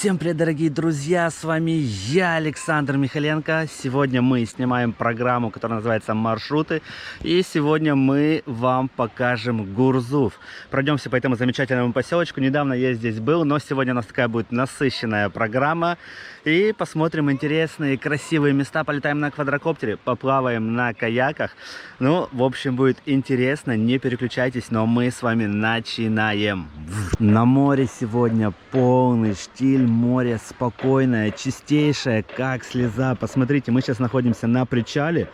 Всем привет, дорогие друзья, с вами я, Александр Михаленко. Сегодня мы снимаем программу, которая называется «Маршруты». И сегодня мы вам покажем Гурзуф. Пройдемся по этому замечательному поселочку. Недавно я здесь был, но сегодня у нас такая будет насыщенная программа. И посмотрим интересные, красивые места. Полетаем на квадрокоптере, поплаваем на каяках. Ну, в общем, будет интересно, не переключайтесь, но мы с вами начинаем. На море сегодня полный штиль, море спокойное, чистейшее, как слеза. Посмотрите, мы сейчас находимся на причале.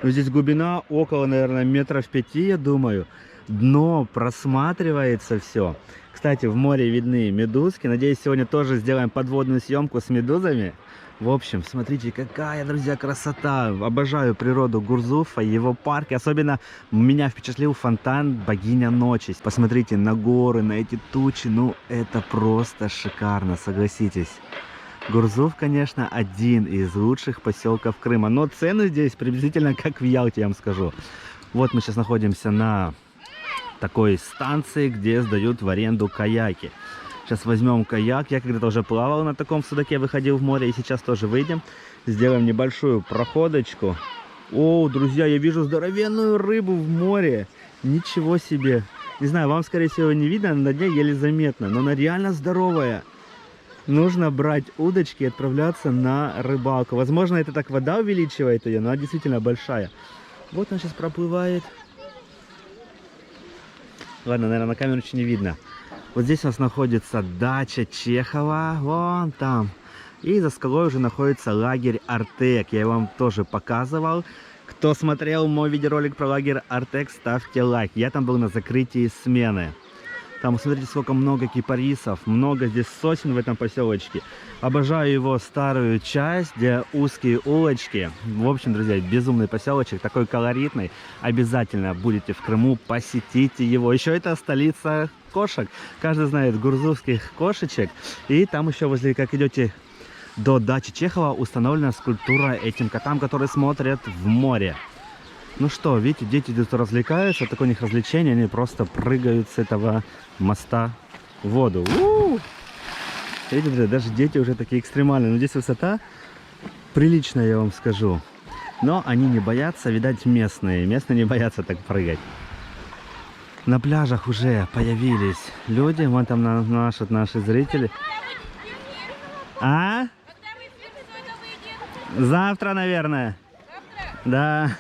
Здесь глубина около, наверное, метров 5, я думаю. Дно просматривается все. Кстати, в море видны медузки. Надеюсь, сегодня тоже сделаем подводную съемку с медузами. В общем, смотрите, какая, друзья, красота. Обожаю природу Гурзуфа, его парки. Особенно меня впечатлил фонтан Богиня Ночи. Посмотрите на горы, на эти тучи. Ну, это просто шикарно, согласитесь. Гурзуф, конечно, один из лучших поселков Крыма. Но цены здесь приблизительно как в Ялте, я вам скажу. Вот мы сейчас находимся на такой станции, где сдают в аренду каяки. Сейчас возьмем каяк. Я когда-то уже плавал на таком судаке, выходил в море. И сейчас тоже выйдем. Сделаем небольшую проходочку. О, друзья, я вижу здоровенную рыбу в море. Ничего себе. Не знаю, вам, скорее всего, не видно, на дне еле заметно. Но она реально здоровая. Нужно брать удочки и отправляться на рыбалку. Возможно, это так вода увеличивает ее, но она действительно большая. Вот она сейчас проплывает. Ладно, наверное, на камеру еще не видно. Вот здесь у нас находится дача Чехова, вон там. И за скалой уже находится лагерь Артек. Я вам тоже показывал. Кто смотрел мой видеоролик про лагерь Артек, ставьте лайк. Я там был на закрытии смены. Там, смотрите, сколько много кипарисов, много здесь сосен в этом поселочке. Обожаю его старую часть, где узкие улочки. В общем, друзья, безумный поселочек, такой колоритный. Обязательно будете в Крыму, посетите его. Еще это столица кошек. Каждый знает гурзуфских кошечек. И там еще возле, как идете до дачи Чехова, установлена скульптура этим котам, которые смотрят в море. Ну что, видите, дети идут развлекаются, такое у них развлечение, они просто прыгают с этого моста в воду. Видите, даже дети уже такие экстремальные. Но здесь высота приличная, я вам скажу. Но они не боятся, видать, местные. Местные не боятся так прыгать. На пляжах уже появились люди. Вон там наши зрители. А? Завтра, наверное. Да.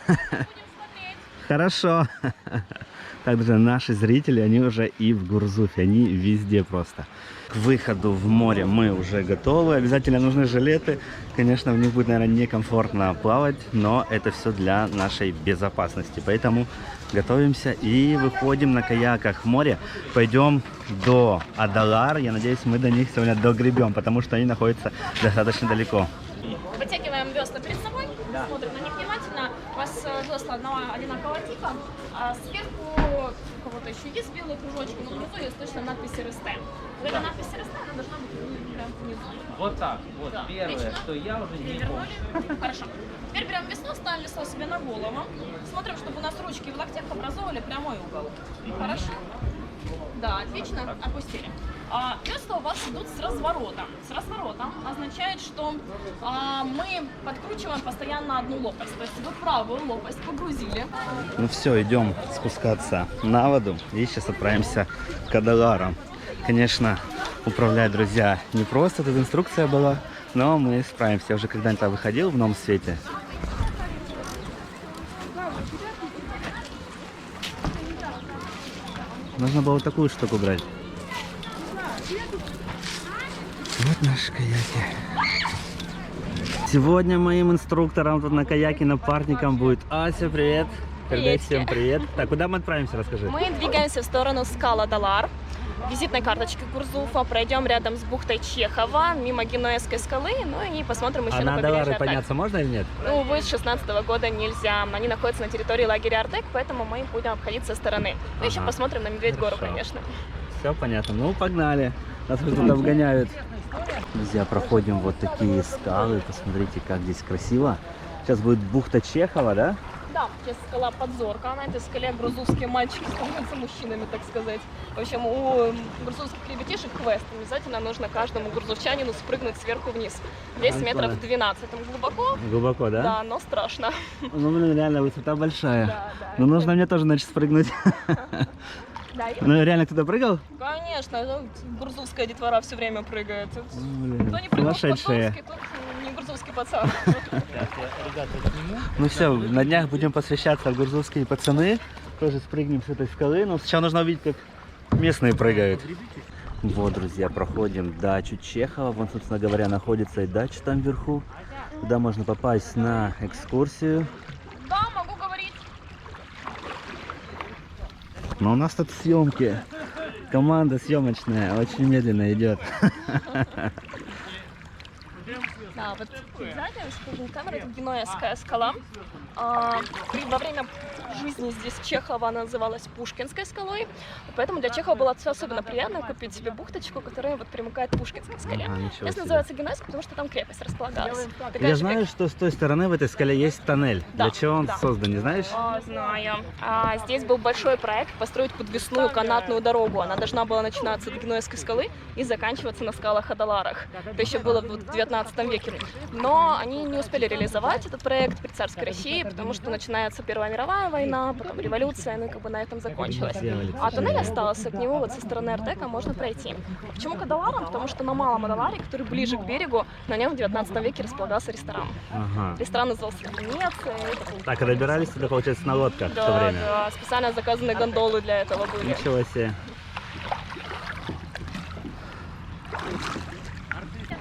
Хорошо. Так, друзья, наши зрители, они уже и в Гурзуфе, они везде просто. К выходу в море мы уже готовы. Обязательно нужны жилеты. Конечно, в них будет, наверное, некомфортно плавать, но это все для нашей безопасности. Поэтому готовимся и выходим на каяках в море. Пойдем до Адалар. Я надеюсь, мы до них сегодня догребем, потому что они находятся достаточно далеко. Вытягиваем весла перед собой, смотрим на них внимательно. У вас весла одинакового типа, а сверху у кого-то еще есть белые кружочки, но внизу есть точно надпись РСТ. Вот эта надпись РСТ, она должна быть прям внизу. Вот так, вот Да, первое, отлично. что я уже не помню. Хорошо. Теперь берем весло, ставим весло себе на голову. Смотрим, чтобы у нас ручки в локтях образовывали прямой угол. Хорошо? Да, отлично. Опустили. Весла у вас идут с разворотом. С разворотом означает, что мы подкручиваем постоянно одну лопасть. То есть вы правую лопасть погрузили. Ну все, идем спускаться на воду и сейчас отправимся к Адаларам. Конечно, управлять, друзья, не просто, тут инструкция была, но мы справимся. Я уже когда-нибудь выходил в новом свете. Нужно было такую штуку брать. Вот наши каяки. Сегодня моим инструктором тут на каяке, напарником будет Ася. Привет. Передай всем привет. Так, куда мы отправимся, расскажи. Мы двигаемся в сторону скал Адалар. Визитной карточки Гурзуфа. Пройдем рядом с бухтой Чехова, мимо Генуэзской скалы, ну и посмотрим еще А на на побережье Адалары Артек. подняться можно или нет? Ну, увы, с 16-го года нельзя. Они находятся на территории лагеря Артек, поэтому мы будем обходить со стороны. Ну, еще посмотрим на Медведь-гору, Хорошо. конечно. Все понятно. Ну, погнали. Нас уже тут обгоняют. Друзья, проходим вот такие скалы. Посмотрите, как здесь красиво. Сейчас будет бухта Чехова, да? Да, есть скала Подзорка, на этой скале грузовские мальчики становятся мужчинами, так сказать. В общем, у грузовских ребятишек квест. Обязательно нужно каждому грузовчанину спрыгнуть сверху вниз. Здесь метров 12. Там глубоко, Глубоко, да? да, но страшно. Ну, блин, реально высота большая. Да, да. Ну, нужно мне тоже, значит, спрыгнуть. Да, и- Ну, реально кто-то прыгал? Конечно, ну, грузовская детвора все время прыгает. Блин, Кто не прыгал в сумасшедшие. Подзорске, тот не грузовский пацан. Сейчас я, ребята, сниму. Ну все, на днях будем посвящаться в гурзувские пацаны. Тоже спрыгнем с этой скалы. Но сначала нужно увидеть, как местные прыгают. Вот, друзья, проходим дачу Чехова. Вон, собственно говоря, находится и дача там вверху. Туда можно попасть на экскурсию. Да, могу говорить. Но у нас тут съемки. Команда съемочная очень медленно идет. Да, вот сзади расположена камера, это Генуэзская скала. Во время жизни здесь Чехова она называлась Пушкинской скалой, поэтому для Чехова было особенно приятно купить себе бухточку, которая вот примыкает к Пушкинской скале. Ага, ничего Здесь себе. называется Генуэзская, потому что там крепость располагалась. Такая Я же, как- знаю, что с той стороны в этой скале есть тоннель. Да, Для чего он да. создан, не знаешь? Знаю. Здесь был большой проект построить подвесную канатную дорогу. Она должна была начинаться от Генуэзской скалы и заканчиваться на скалах Адаларах. Это еще было вот в 19 веке. Но они не успели реализовать этот проект при царской России, потому что начинается Первая мировая война, потом революция, ну и как бы на этом закончилось. А тоннель остался, к нему вот со стороны Артека можно пройти. Почему к Адаларам? Потому что на Малом Адаларе, который ближе к берегу, на нем в 19 веке располагался ресторан. Ага. Ресторан назывался Венеция. Так, а добирались туда, получается, на лодках в то Да, время? да, специально заказанные гондолы для этого были. Ничего себе.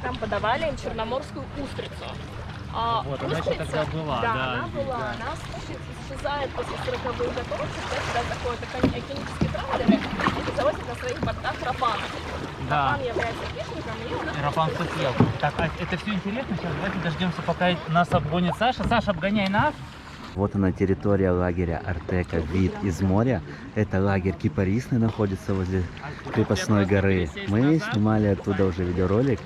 Там подавали черноморскую устрицу. Вот, она еще тогда была, да, да, она была. да. Она исчезает после 40-х годов, когда сюда заходят океанические травлеры и завозят на своих бортах рапан. Да. Рапан является хищником, и он Рапан съел. Так, а это все интересно. Сейчас давайте дождемся, пока нас обгонит Саша. Саша, обгоняй нас. Вот она территория лагеря Артека, вид из моря. Это лагерь Кипарисный, находится возле крепостной горы. Мы снимали оттуда уже видеоролик.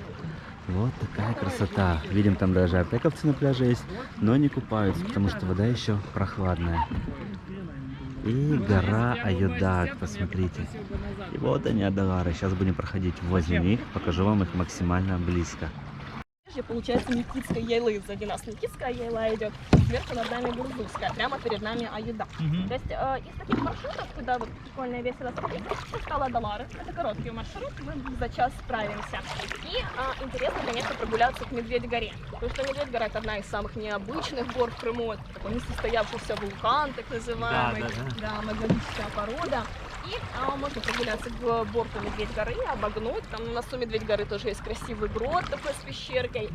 Вот такая красота. Видим, там даже артековцы на пляже есть, но не купаются, потому что вода еще прохладная. И гора Аюдак, посмотрите. И вот они, Адалары. Сейчас будем проходить возле них, покажу вам их максимально близко. получается Никитская Яйлы. Сзади нас Никитская Яйла идет, сверху над нами Гурзувская, прямо перед нами Аюда. То есть из таких маршрутов, куда вот прикольно и весело сходить, скала Адалары. Это короткий маршрут, мы за час справимся. И интересно, конечно, прогуляться к Медведь-горе. Потому что Медведь-гора — это одна из самых необычных гор в Крыму. Это такой несостоявшийся вулкан, так называемый. Да, магматическая порода. И можно прогуляться к борту Медведь-горы, обогнуть. Там на носу Медведь-горы тоже есть красивый грот такой с пещеркой.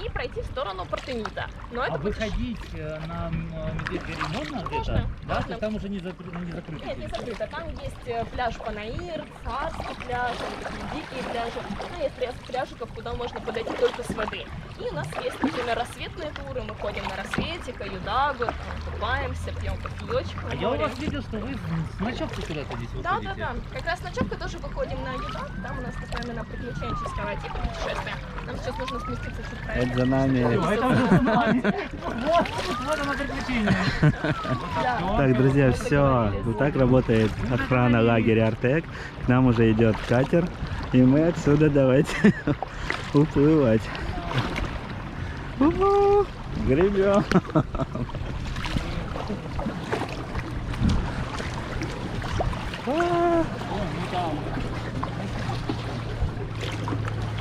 И пройти в сторону Портенита. Но это будет... выходить на Медведь-горе можно где-то? Можно, Да? можно. То есть там уже не закрыто? Нет, не закрыто. Там есть пляж Панаир, Царский пляж, такие дикие пляжи. Ну, есть ряд пляжиков, куда можно подойти только с воды. И у нас есть, например, рассветные туры. Мы ходим на рассвете, к Аюдагу, там купаемся, пьем кофеечек. А я у вас видел, что вы с ночевкой куда-то здесь Да, выходите. да, да. Как раз ночевка тоже выходим на Аюдаг. Там у нас такое именно приключенческого типа путешествие. Нам сейчас нужно спуститься чуть правее. Это за нами. Это уже с нами. Вот оно приключение. Так, друзья, все. Вот так работает охрана лагеря Артек. К нам уже идет катер. И мы отсюда давайте уплывать. У-ху! Гребем.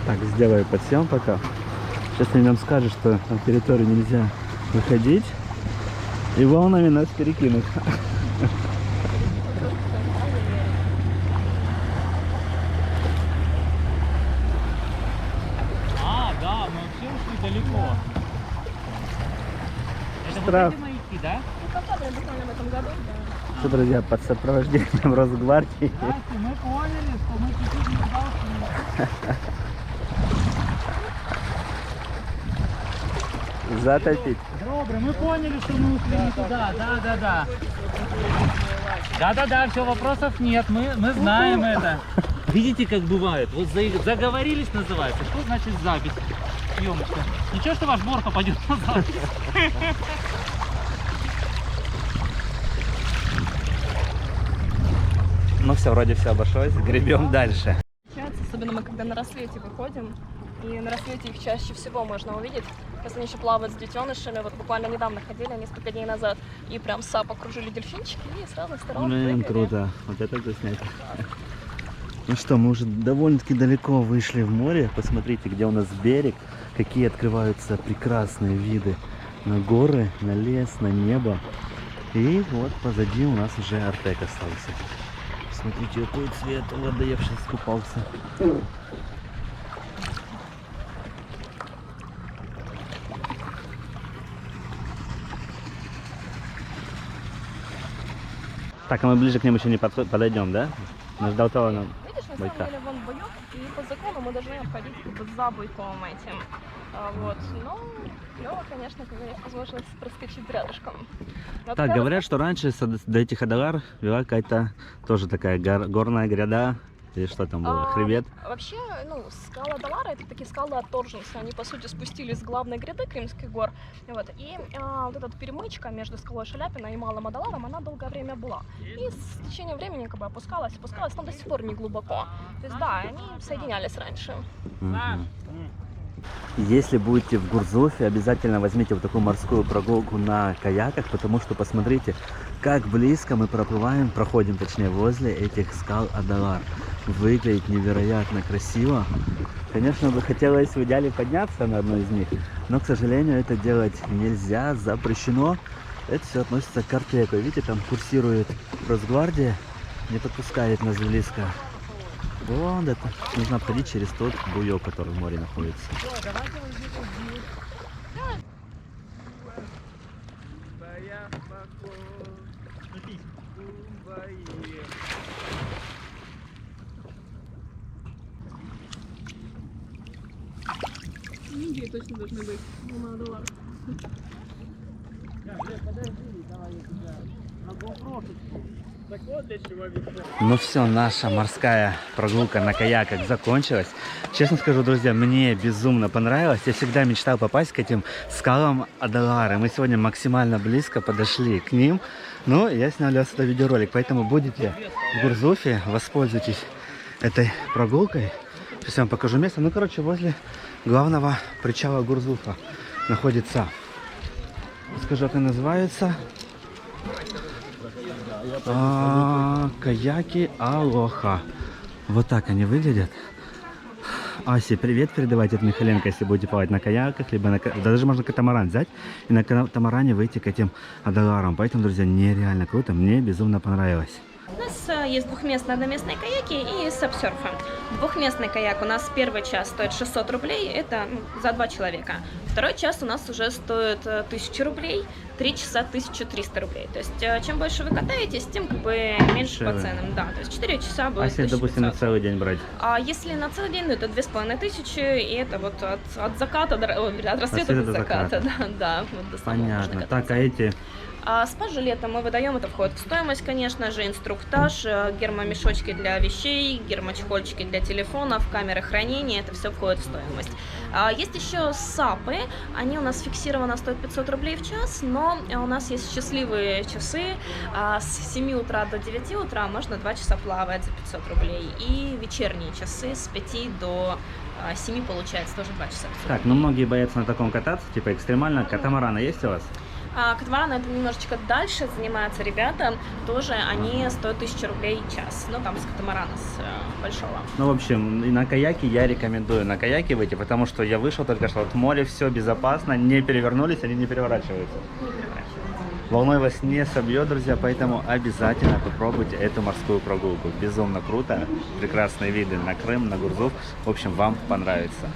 Так, сделаю подсъем пока. Сейчас они нам скажут, что на территорию нельзя выходить. И волнами нас перекинут. Да, мы вообще ушли далеко. Это Штраф. вот эти маяки, да? Ну, попали буквально в этом году, да. Что, друзья, под сопровождением Росгвардии. Здрасте, мы поняли, что мы чуть-чуть не туда ушли. Затопить. Добрый, мы поняли, что мы ушли не туда. Да. Да, все, вопросов нет, мы знаем это. Видите, как бывает? Вот заговорились, называется. Что значит запись? Съемочка. Ничего, что ваш бор попадет на запись. Вернулся, вроде все обошлось, гребем дальше. Особенно мы когда на рассвете выходим, и на рассвете их чаще всего можно увидеть. Сейчас они еще плавают с детенышами, вот буквально недавно ходили, несколько дней назад, и прям сап окружили дельфинчики, и с разных сторон прыгали. Круто, вот это заснять. Ну что, мы уже довольно-таки далеко вышли в море. Посмотрите, где у нас берег, какие открываются прекрасные виды на горы, на лес, на небо. И вот позади у нас уже Артек остался. Смотрите, какой цвет воды, я сейчас искупался. Так, а мы ближе к ним еще не подойдем, да? Мы ждал того нам. Видишь, на Буйка. самом деле вон буйок, и по закону мы должны обходить как бы за буйком этим. Вот. Но клево, конечно, когда есть возможность проскочить рядышком. Но Так, тогда говорят, что раньше до этих Аделар вела какая-то тоже такая горная гряда. Или что там было? Хребет? Вообще, ну, скалы Далара — это такие скалы отторженцы. Они, по сути, спустились с главной гряды Крымских гор. Вот. И вот эта перемычка между скалой Шаляпина и Малым Адаларом, она долгое время была. И с течением времени как бы опускалась, там до сих пор не глубоко. То есть, да, они соединялись раньше. Мгм. Если будете в Гурзуфе, обязательно возьмите вот такую морскую прогулку на каяках, потому что посмотрите, как близко мы проходим точнее, возле этих скал Адалар. Выглядит невероятно красиво. Конечно, бы хотелось в идеале подняться на одну из них, но, к сожалению, это делать нельзя, запрещено. Это все относится к Артеку. Видите, там курсирует Росгвардия, не подпускает нас близко. Вот это. Нужно обходить через тот буёк, который в море находится. Ниндзя точно должны быть. Ну, Адалар. Ну все, наша морская прогулка на каяках закончилась. Честно скажу, друзья, мне безумно понравилось. Я всегда мечтал попасть к этим скалам Адалары. Мы сегодня максимально близко подошли к ним. Ну, я снял для вас видеоролик, поэтому будете в Гурзуфе, воспользуйтесь этой прогулкой. Сейчас я вам покажу место. Ну, короче, возле главного причала Гурзуфа находится, скажу, как называется, каяки Алоха. Вот так они выглядят. Асе, привет передавайте от Михаленко, если будете плавать на каяках, либо даже можно катамаран взять и на катамаране выйти к этим Адаларам. Поэтому, друзья, нереально круто, мне безумно понравилось. У нас есть двухместные, одноместные каяки и сапсерфы. Двухместный каяк у нас первый час стоит 600 рублей, это за 2 человека. Второй час у нас уже стоит 1000 рублей, 3 часа 1300 рублей. То есть чем больше вы катаетесь, тем как бы меньше по ценам. Да, то есть 4 часа будет. А если, допустим, на целый день брать? А если на целый день, ну это 2500, и это вот от заката, от рассвета до заката. Да, вот до самого можно Понятно. кататься. Так, а эти... А спа-жилеты мы выдаем, это входит в стоимость, конечно же, инструктаж, гермомешочки для вещей, гермочехольчики для телефонов, камеры хранения, это все входит в стоимость. Есть еще САПы, они у нас фиксированно стоят 500 рублей в час, но у нас есть счастливые часы, с 7 утра до 9 утра можно 2 часа плавать за 500 рублей, и вечерние часы с 5 до 7 получается тоже 2 часа. Так, ну многие боятся на таком кататься, типа экстремально. Катамараны есть у вас? Катамараны это немножечко дальше занимаются ребята, тоже они стоят 1000 рублей в час, ну там с катамарана, с большого. Ну, в общем, и на каяке я рекомендую на каяке выйти, потому что я вышел только что от моря, все безопасно, не перевернулись, они не переворачиваются. Не переворачиваются. Волной вас не собьет, друзья, поэтому обязательно попробуйте эту морскую прогулку. Безумно круто, прекрасные виды на Крым, на Гурзуф. В общем, вам понравится.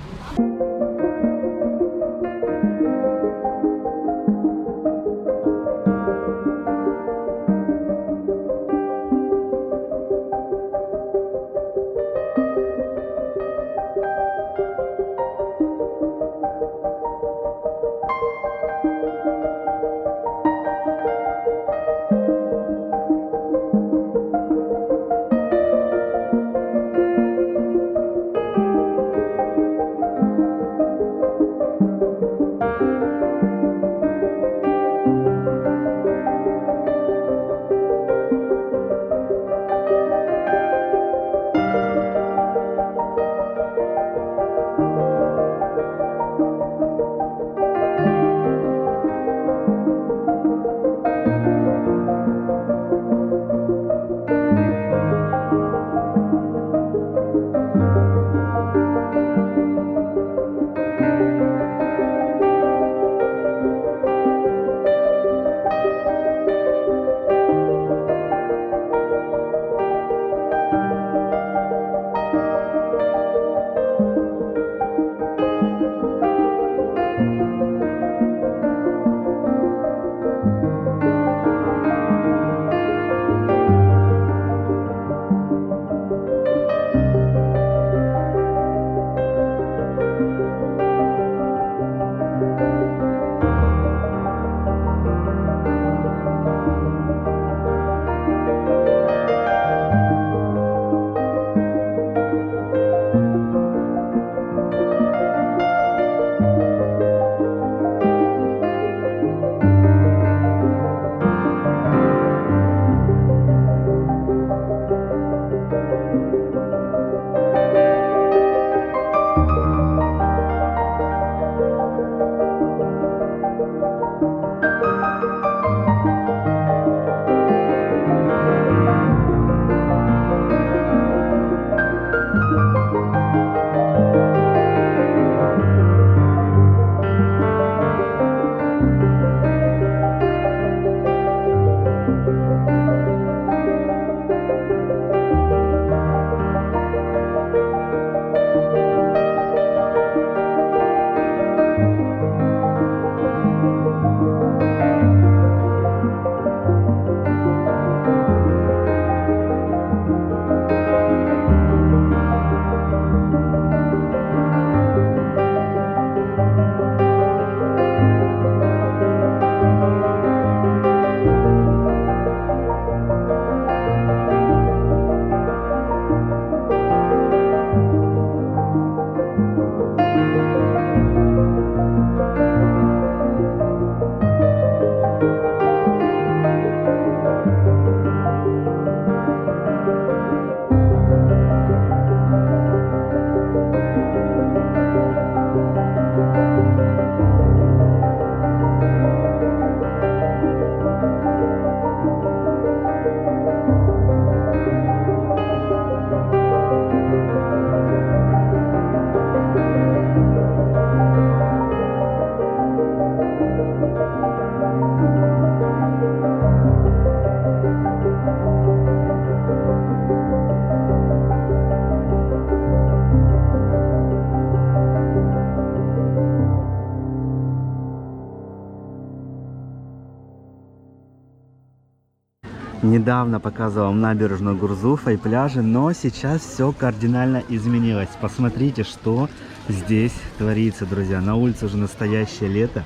недавно показывал вам набережную Гурзуфа и пляжи, но сейчас все кардинально изменилось. Посмотрите, что здесь творится, друзья. На улице уже настоящее лето,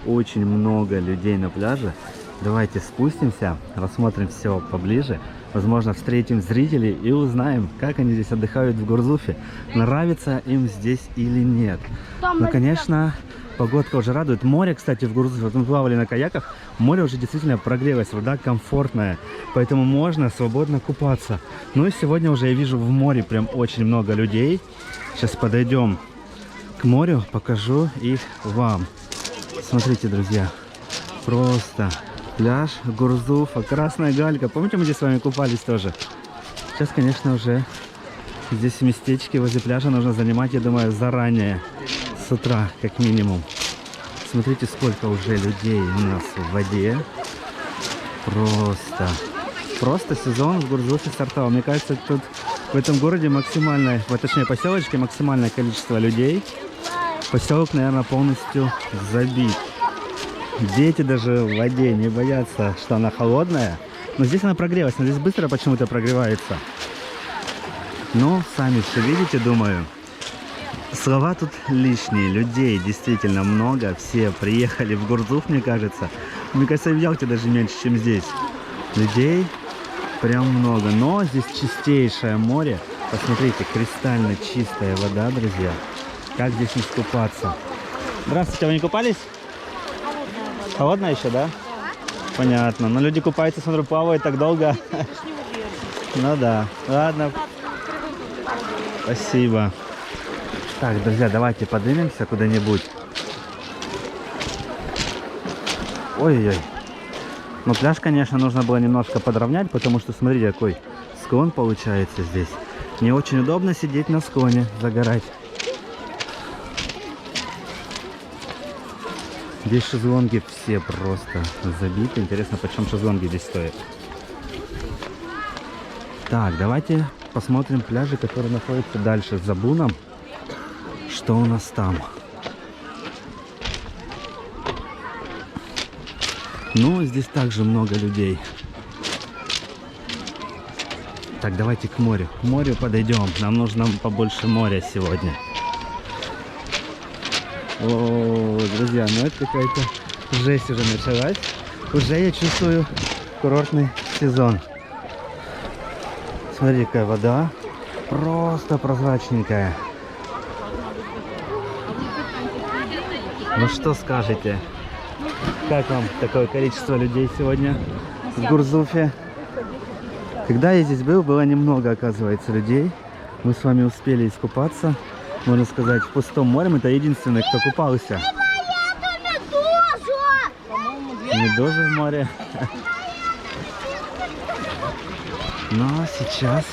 очень много людей на пляже. Давайте спустимся, рассмотрим все поближе. Возможно, встретим зрителей и узнаем, как они здесь отдыхают в Гурзуфе. Нравится им здесь или нет. Ну, конечно, погодка уже радует. Море, кстати, в Гурзуфе, вот мы плавали на каяках, море уже действительно прогрелось, вода комфортная, поэтому можно свободно купаться. Ну и сегодня уже я вижу в море прям очень много людей. Сейчас подойдем к морю, покажу их вам. Смотрите, друзья, просто пляж Гурзуфа, Красная Галька. Помните, мы здесь с вами купались тоже? Сейчас, конечно, уже здесь местечки возле пляжа нужно занимать, я думаю, заранее, с утра как минимум. Смотрите, сколько уже людей у нас в воде. Просто сезон в Гурзуфе стартовал. Мне кажется, тут в этом городе максимальное, точнее поселочке, максимальное количество людей. Поселок, наверное, полностью забит. Дети даже в воде не боятся, что она холодная. Но здесь она прогрелась, но здесь быстро почему-то прогревается. Но сами все видите, думаю. Слова тут лишние, людей действительно много. Все приехали в Гурзуф, мне кажется. Мне кажется, в Ялте даже меньше, чем здесь. Людей прям много. Но здесь чистейшее море. Посмотрите, кристально чистая вода, друзья. Как здесь не искупаться? Здравствуйте, вы не купались? Холодно еще, да? Понятно. Но люди купаются, смотрю, плавают так долго. Ну да. Ладно. Спасибо. Так, друзья, давайте поднимемся куда-нибудь. Ой-ой-ой. Ну, пляж, конечно, нужно было немножко подровнять, потому что, смотрите, какой склон получается здесь. Не очень удобно сидеть на склоне, загорать. Здесь шезлонги все просто забиты. Интересно, почем шезлонги здесь стоят. Так, давайте посмотрим пляжи, которые находятся дальше за Буном. Что у нас там? Ну, здесь также много людей. Так, давайте к морю. К морю подойдем. Нам нужно побольше моря сегодня. О, друзья, ну это какая-то жесть уже началась. Уже я чувствую курортный сезон. Смотри, какая вода. Просто прозрачненькая. Ну что скажете? Как вам такое количество людей сегодня в Гурзуфе? Когда я здесь был, было немного, оказывается, людей. Мы с вами успели искупаться. Можно сказать, в пустом море. Это единственный, кто купался. Медуза в море. Но сейчас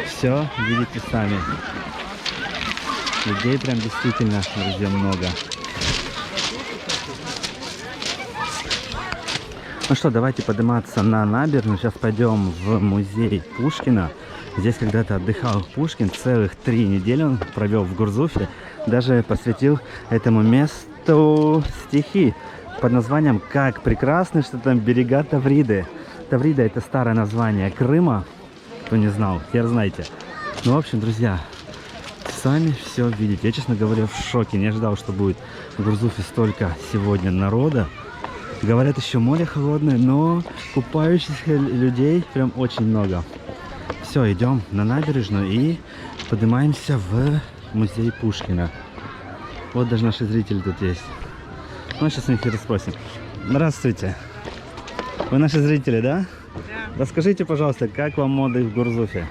все видите сами. Людей прям действительно, друзья, много. Ну что, давайте подниматься на набережную. Сейчас пойдем в музей Пушкина. Здесь когда-то отдыхал Пушкин. Целых 3 недели он провел в Гурзуфе. Даже посвятил этому месту стихи под названием «Как прекрасны, что там берега Тавриды». Таврида — это старое название Крыма. Кто не знал, хер знаете. Ну, в общем, друзья, сами все видите. Я, честно говоря, в шоке. Не ожидал, что будет в Гурзуфе столько сегодня народа. Говорят, еще море холодное, но купающихся людей прям очень много. Все, идем на набережную и поднимаемся в музей Пушкина. Вот даже наши зрители тут есть. Ну, сейчас у них и расспросим. Здравствуйте. Вы наши зрители, да? Да. Расскажите, пожалуйста, как вам отдых в Гурзуфе?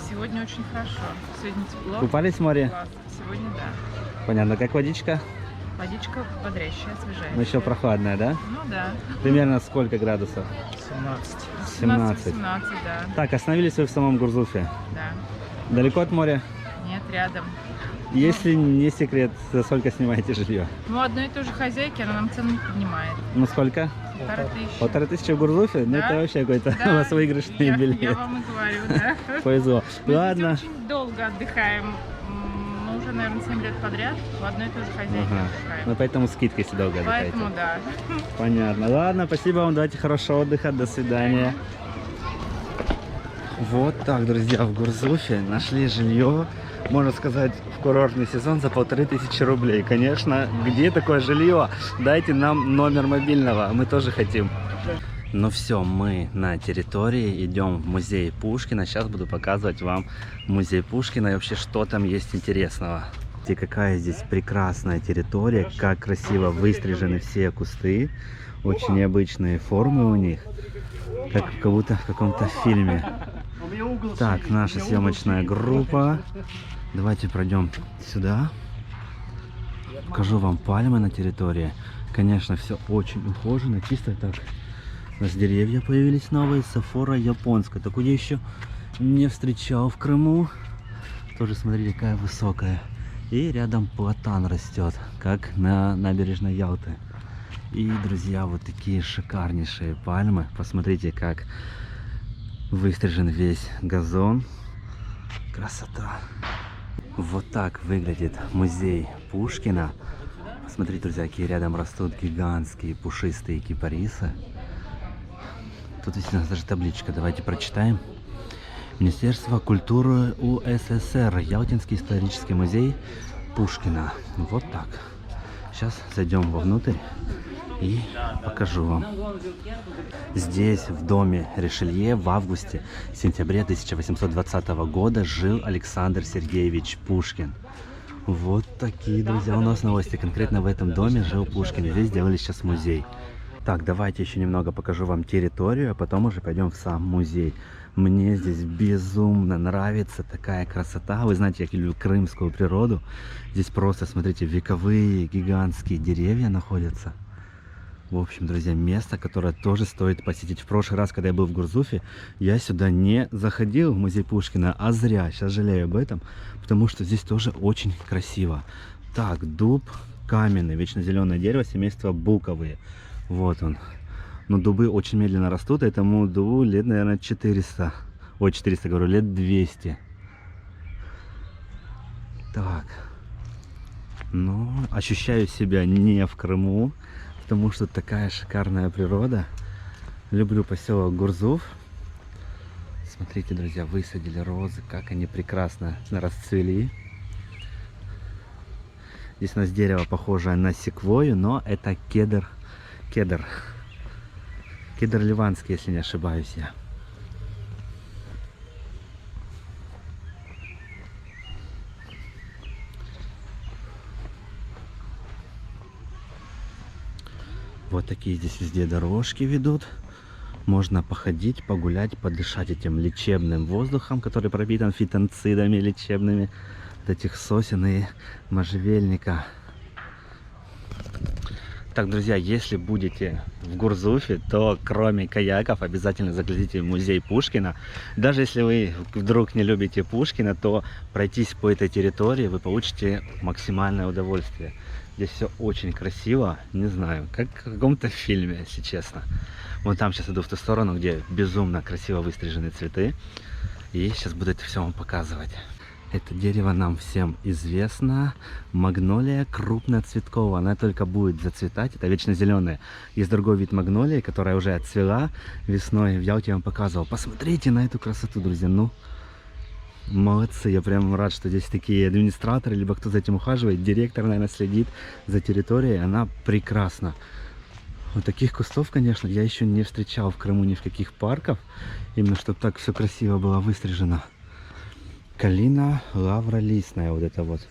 Сегодня очень хорошо. Сегодня тепло. Купались в море? Класс. Сегодня да. Понятно. Как водичка? Водичка бодрящая, освежающая. Но еще прохладная, да? Ну да. Примерно сколько градусов? 17. 17, да. Так, остановились вы в самом Гурзуфе. Да. Далеко от моря? Нет, рядом. Если не секрет, за сколько снимаете жилье? Ну, одной и той же хозяйки, она нам цену не поднимает. Ну, сколько? 1500. 1500 в Гурзуфе? Ну, Да. это вообще какой-то у вас выигрышный я билет. вам и говорю, да. Повезло. Мы Ладно. здесь очень долго отдыхаем. Мы уже уже, наверное, 7 лет подряд в одной и той же хозяйке Ага. отдыхаем. Ну, поэтому скидки всегда угадываете. Поэтому да. Понятно. Ладно, спасибо вам, давайте хорошего отдыха, до свидания. Вот так, друзья, в Гурзуфе нашли жилье, можно сказать, в курортный сезон за 1500 рублей. Конечно, где такое жилье? Дайте нам номер мобильного, мы тоже хотим. Ну все, мы на территории, идем в музей Пушкина. Сейчас буду показывать вам музей Пушкина и вообще, что там есть интересного. И какая здесь прекрасная территория, как красиво выстрижены все кусты. Очень необычные формы у них, как будто в каком-то фильме. Так, наша съемочная группа. Давайте пройдем сюда. Покажу вам пальмы на территории. Конечно, все очень ухожено, чисто так. У нас деревья появились новые, сафора японская. Такую я еще не встречал в Крыму. Тоже смотрите, какая высокая. И рядом платан растет, как на набережной Ялты. И, друзья, вот такие шикарнейшие пальмы. Посмотрите, как выстрижен весь газон. Красота. Вот так выглядит музей Пушкина. Смотрите, друзья, какие рядом растут гигантские пушистые кипарисы. Тут есть у нас даже табличка. Давайте прочитаем. Министерство культуры УССР. Ялтинский исторический музей Пушкина. Вот так. Сейчас зайдем вовнутрь и покажу вам. Здесь, в доме Ришелье, в августе-сентябре 1820 года жил Александр Сергеевич Пушкин. Вот такие, друзья, у нас новости. Конкретно в этом доме жил Пушкин. Здесь сделали сейчас музей. Так, давайте еще немного покажу вам территорию, а потом уже пойдем в сам музей. Мне здесь безумно нравится такая красота. Вы знаете, я люблю крымскую природу. Здесь просто, смотрите, вековые гигантские деревья находятся. В общем, друзья, место, которое тоже стоит посетить. В прошлый раз, когда я был в Гурзуфе, я сюда не заходил, в музей Пушкина, а зря. Сейчас жалею об этом, потому что здесь тоже очень красиво. Так, дуб каменный, вечно зеленое дерево, семейство буковые. Вот он. Но дубы очень медленно растут, этому дубу лет, наверное, 400. Ой, 400, говорю, лет 200. Так. Ну, ощущаю себя не в Крыму, потому что такая шикарная природа. Люблю поселок Гурзуф. Смотрите, друзья, высадили розы, как они прекрасно расцвели. Здесь у нас дерево похожее на секвою, но это кедр. Кедр ливанский, если не ошибаюсь я. Вот такие здесь везде дорожки ведут. Можно походить, погулять, подышать этим лечебным воздухом, который пропитан фитонцидами лечебными от этих сосен и можжевельника. Так, друзья, если будете в Гурзуфе, то кроме каяков обязательно заглядите в музей Пушкина. Даже если вы вдруг не любите Пушкина, то пройтись по этой территории вы получите максимальное удовольствие. Здесь все очень красиво, не знаю, как в каком-то фильме, если честно. Вон там сейчас иду в ту сторону, где безумно красиво выстрижены цветы. И сейчас буду это все вам показывать. Это дерево нам всем известно. Магнолия крупноцветковая. Она только будет зацветать. Это вечно зеленая. Есть другой вид магнолии, которая уже отцвела весной. В Ялте я вам показывал. Посмотрите на эту красоту, друзья. Ну, молодцы. Я прям рад, что здесь такие администраторы, либо кто за этим ухаживает. Директор, наверное, следит за территорией. Она прекрасна. Вот таких кустов, конечно, я еще не встречал в Крыму ни в каких парках. Именно, чтобы так все красиво было выстрижено. Калина лавролистная, вот это вот.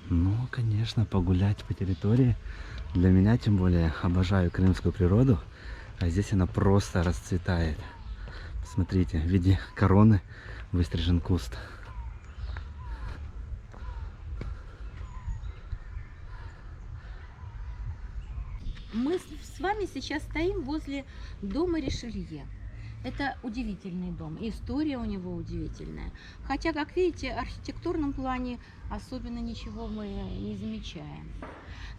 Ну, конечно, погулять по территории. Для меня, тем более, обожаю крымскую природу. А здесь она просто расцветает. Смотрите, в виде короны выстрижен куст. Мы с вами сейчас стоим возле дома Ришелье. Это удивительный дом, история у него удивительная. Хотя, как видите, в архитектурном плане особенно ничего мы не замечаем.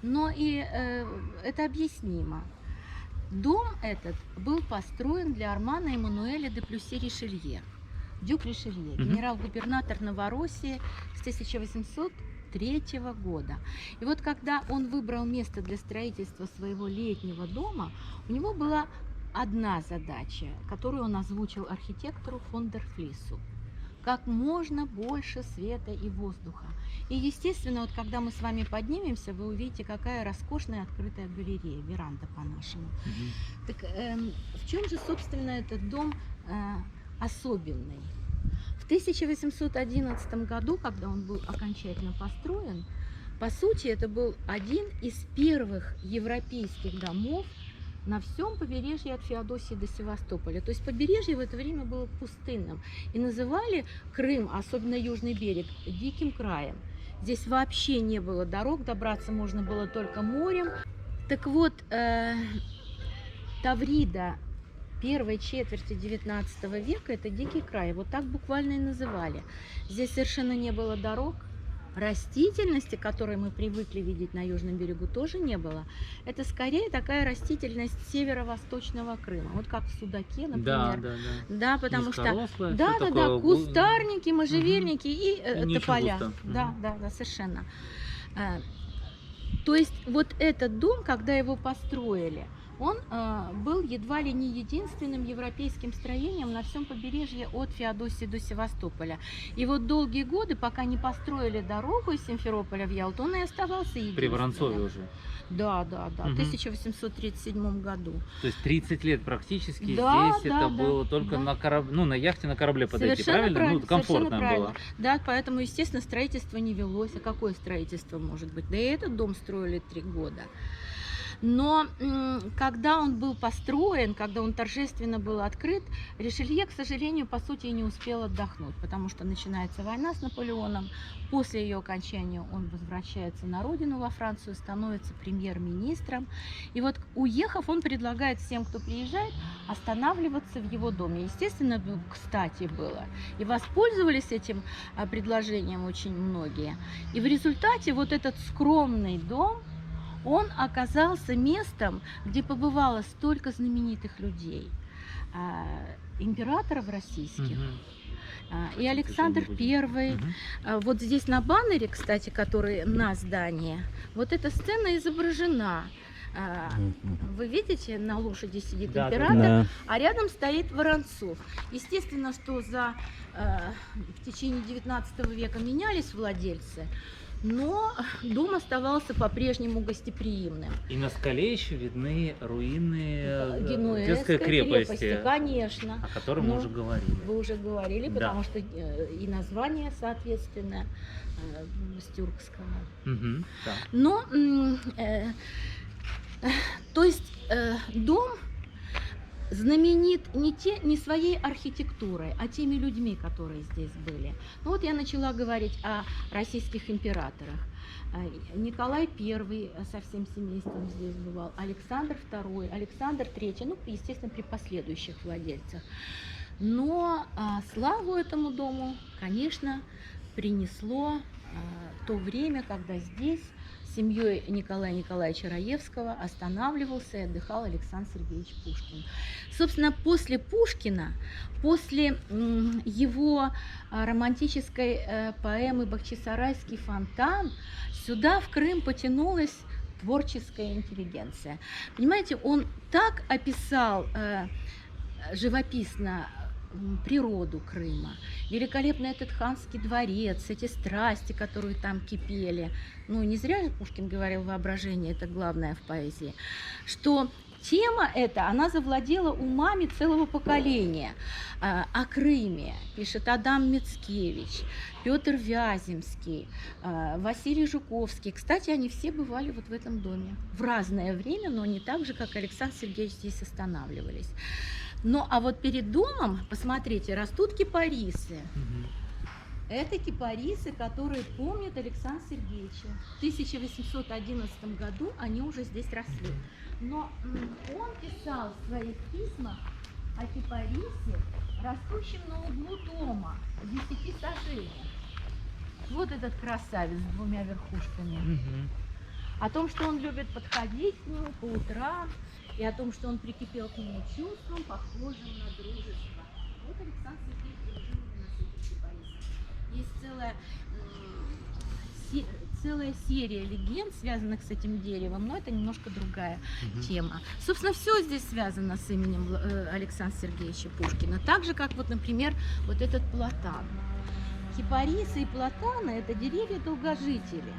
Но и это объяснимо. Дом этот был построен для Армана Эммануэля де Плюсси Ришелье. Дюк Ришелье, Мгм. генерал-губернатор Новороссии с 1803 года. И вот когда он выбрал место для строительства своего летнего дома, у него была одна задача, которую он озвучил архитектору фон дер Флису. Как можно больше света и воздуха. И, естественно, вот когда мы с вами поднимемся, вы увидите, какая роскошная открытая галерея, веранда по-нашему. Мгм. Так в чем же, собственно, этот дом особенный? В 1811 году, когда он был окончательно построен, по сути, это был один из первых европейских домов на всем побережье от Феодосии до Севастополя. То есть побережье в это время было пустынным. И называли Крым, особенно южный берег, диким краем. Здесь вообще не было дорог, добраться можно было только морем. Так вот, Таврида первой четверти 19 века – это дикий край. Вот так буквально и называли. Здесь совершенно не было дорог. Растительности, которую мы привыкли видеть на южном берегу, тоже не было. Это скорее такая растительность северо-восточного Крыма. Вот как в Судаке, например. Да, да, да. Да, потому что... Низкорослое, Да, всё да, такое да, кустарники, можжевельники и не очень тополя. густо. Да, Мгм. да, да, совершенно. То есть вот этот дом, когда его построили, он был едва ли не единственным европейским строением на всем побережье от Феодосии до Севастополя. И вот долгие годы, пока не построили дорогу из Симферополя в Ялту, он и оставался единственным. При Воронцове уже. Да, да, да, в Мгм. 1837 году. То есть 30 лет практически Да, здесь да, это да, было только да. на на яхте, на корабле подойти, Совершенно правильно? Ну, комфортно совершенно правильно. было. Да, поэтому, естественно, строительство не велось. А какое строительство может быть? Да и этот дом строили 3 года. Но когда он был построен, когда он торжественно был открыт, Ришелье, к сожалению, по сути, и не успел отдохнуть, потому что начинается война с Наполеоном. После ее окончания он возвращается на родину, во Францию, становится премьер-министром. И вот, уехав, он предлагает всем, кто приезжает, останавливаться в его доме. Естественно, кстати было. И воспользовались этим предложением очень многие. И в результате вот этот скромный дом, он оказался местом, где побывало столько знаменитых людей, императоров российских. Мгм. И Александр I. Мгм. Вот здесь на баннере, кстати, который на здании, вот эта сцена изображена. Вы видите, на лошади сидит Да, да, император, Да. а рядом стоит Воронцов. Естественно, что в течение 19 века менялись владельцы, но дом оставался по-прежнему гостеприимным. И на скале еще видны руины Генуэзской Детской крепости, конечно. о котором мы Ну, уже говорили. Вы уже говорили, Да. потому что и название, соответственно, с тюркского. Мгм, да. Но, то есть, дом знаменит не своей архитектурой, а теми людьми, которые здесь были. Ну вот я начала говорить о российских императорах. Николай I со всем семейством здесь бывал, Александр II, Александр III, ну, естественно, при последующих владельцах. Но славу этому дому, конечно, принесло то время, когда здесь с семьей Николая Николаевича Раевского останавливался и отдыхал Александр Сергеевич Пушкин. Собственно, после Пушкина, после его романтической поэмы «Бахчисарайский фонтан», сюда, в Крым, потянулась творческая интеллигенция. Понимаете, он так описал живописно природу Крыма, великолепный этот ханский дворец, эти страсти, которые там кипели. Ну, не зря же Пушкин говорил, воображение – это главное в поэзии. Что тема эта, она завладела умами целого поколения. О Крыме пишет Адам Мицкевич, Петр Вяземский, Василий Жуковский. Кстати, они все бывали вот в этом доме в разное время, но не так же, как Александр Сергеевич, здесь останавливались. Ну, а вот перед домом, посмотрите, растут кипарисы. Мгм. Это кипарисы, которые помнят Александра Сергеевича. В 1811 году они уже здесь росли. Но он писал в своих письмах о кипарисе, растущем на углу дома, в 10 сажениях. Вот этот красавец с 2 верхушками. Мгм. О том, что он любит подходить к нему по утрам, и о том, что он прикипел к нему чувством, похожим на дружество. Вот Александр Сергеевич дружил Есть целая серия легенд, связанных с этим деревом, но это немножко другая тема. Собственно, все здесь связано с именем Александра Сергеевича Пушкина. Так же, как, вот, например, вот этот платан. Кипарисы и платаны – это деревья-долгожители.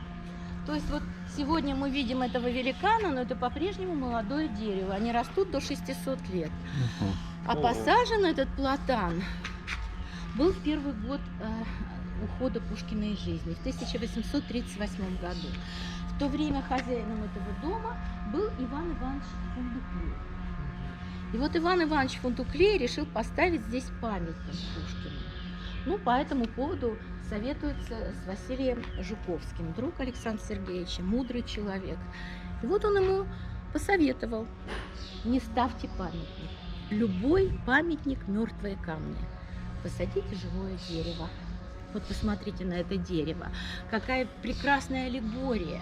То есть вот сегодня мы видим этого великана, но это по-прежнему молодое дерево. Они растут до 600 лет. А посажен этот платан был в первый год ухода Пушкина из жизни, в 1838 году. В то время хозяином этого дома был Иван Иванович Фундуклей. И вот Иван Иванович Фундуклей решил поставить здесь памятник Пушкину. Ну, по этому поводу советуется с Василием Жуковским, друг Александра Сергеевича, мудрый человек. И вот он ему посоветовал: не ставьте памятник. Любой памятник – мертвые камни. Посадите живое дерево. Вот посмотрите на это дерево. Какая прекрасная аллегория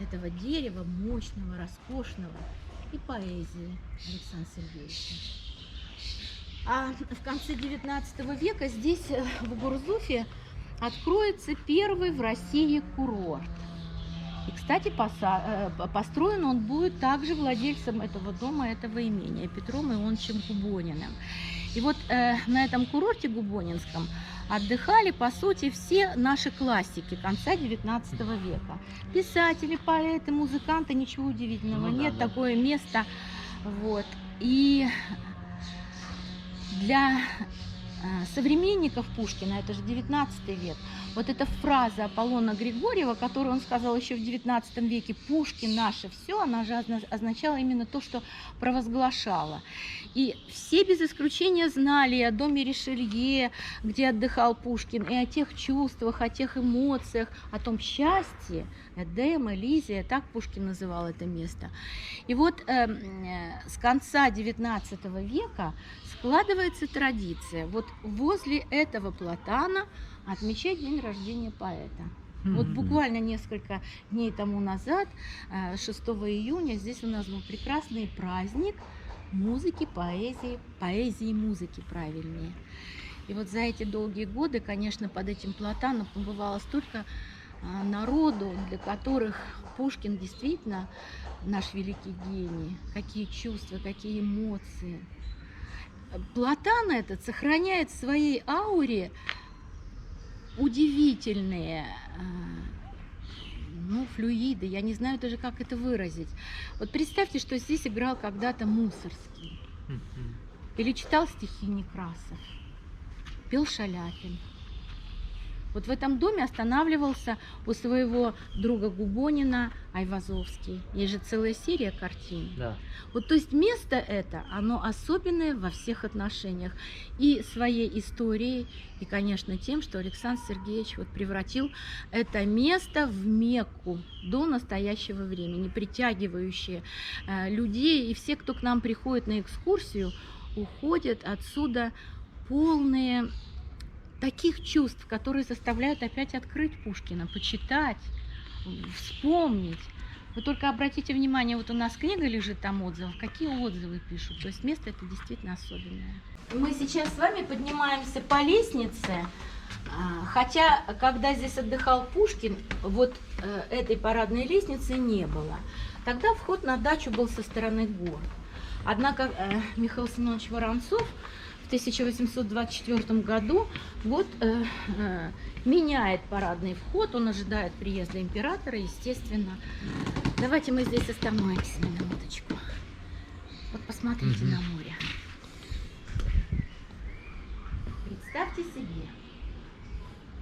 этого дерева, мощного, роскошного, и поэзии Александра Сергеевича. А в конце 19 века здесь, в Гурзуфе, откроется первый в России курорт. И, кстати, построен он будет также владельцем этого дома, этого имения, Петром Ионовичем Губониным. И вот на этом курорте губонинском отдыхали, по сути, все наши классики конца 19 века. Писатели, поэты, музыканты, ничего удивительного нет, такое место. Вот. И для современников Пушкина, это же 19 век, вот эта фраза Аполлона Григорьева, которую он сказал еще в 19 веке: «Пушкин наше все», она же означала именно то, что провозглашала. И все без исключения знали и о доме Ришелье, где отдыхал Пушкин, и о тех чувствах, о тех эмоциях, о том счастье, Эдем, Элизия, так Пушкин называл это место. И вот с конца 19 века складывается традиция вот возле этого платана отмечать день рождения поэта. Вот буквально несколько дней тому назад, 6 июня, здесь у нас был прекрасный праздник музыки, поэзии и музыки, правильнее. И вот за эти долгие годы, конечно, под этим платаном побывало столько народу, для которых Пушкин действительно наш великий гений. Какие чувства, какие эмоции. Платан этот сохраняет в своей ауре удивительные флюиды, я не знаю даже, как это выразить. Вот представьте, что здесь играл когда-то Мусорский, или читал стихи Некрасов, пел Шаляпин. Вот в этом доме останавливался у своего друга Губонина Айвазовский. Есть же целая серия картин. Да. Вот, то есть место это, оно особенное во всех отношениях. И своей историей, и, конечно, тем, что Александр Сергеевич вот превратил это место в Мекку до настоящего времени, притягивающее людей. И все, кто к нам приходит на экскурсию, уходят отсюда полные таких чувств, которые заставляют опять открыть Пушкина, почитать, вспомнить. Вы только обратите внимание, вот у нас книга лежит там отзывов, какие отзывы пишут. То есть место это действительно особенное. Мы сейчас с вами поднимаемся по лестнице, хотя, когда здесь отдыхал Пушкин, вот этой парадной лестницы не было. Тогда вход на дачу был со стороны гор. Однако Михаил Семенович Воронцов в 1824 году вот меняет парадный вход, он ожидает приезда императора, естественно. Давайте мы здесь остановимся на минуточку. Вот посмотрите на море. Представьте себе,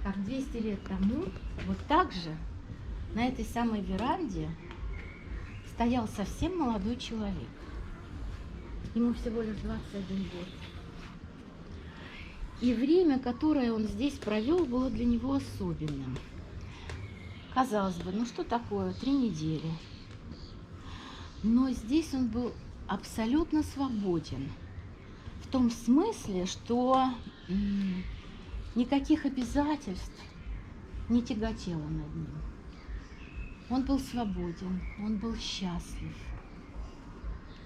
как 200 лет тому вот так же на этой самой веранде стоял совсем молодой человек. Ему всего лишь 21 год. И время, которое он здесь провел, было для него особенным. Казалось бы, ну что такое, 3 недели. Но здесь он был абсолютно свободен. В том смысле, что никаких обязательств не тяготело над ним. Он был свободен, он был счастлив.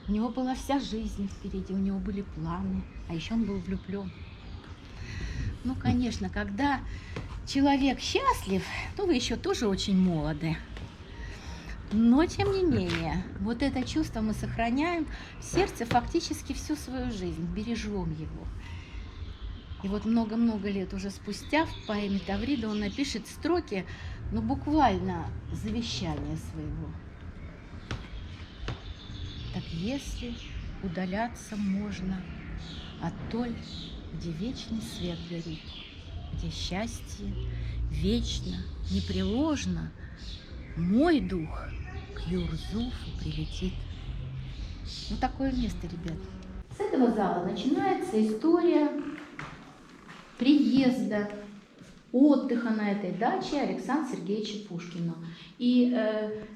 У него была вся жизнь впереди, у него были планы, а еще он был влюблен. Ну, конечно, когда человек счастлив, то вы еще тоже очень молоды. Но, тем не менее, вот это чувство мы сохраняем в сердце фактически всю свою жизнь, бережем его. И вот много-много лет уже спустя в поэме Таврида он напишет строки, ну, буквально завещания своего. Так если удаляться можно от той, где вечный свет горит, где счастье вечно, непреложно, мой дух к Юрзуфу прилетит. Ну, такое место, ребят. С этого зала начинается история приезда, отдыха на этой даче Александра Сергеевича Пушкина. И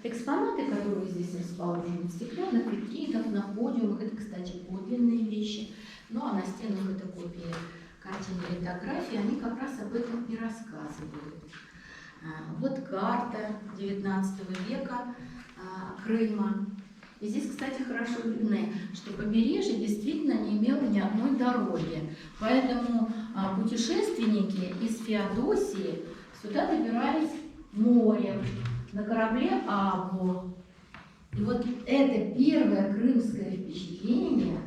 экспонаты, которые здесь расположены, стеклянных витринах, на подиумах, это, кстати, подлинные вещи, ну а на стенах это копии картин и литографии, они как раз об этом и рассказывают. Вот карта XIX века Крыма. И здесь, кстати, хорошо видно, что побережье действительно не имело ни одной дороги. Поэтому путешественники из Феодосии сюда добирались морем на корабле Абу. И вот это первое крымское впечатление,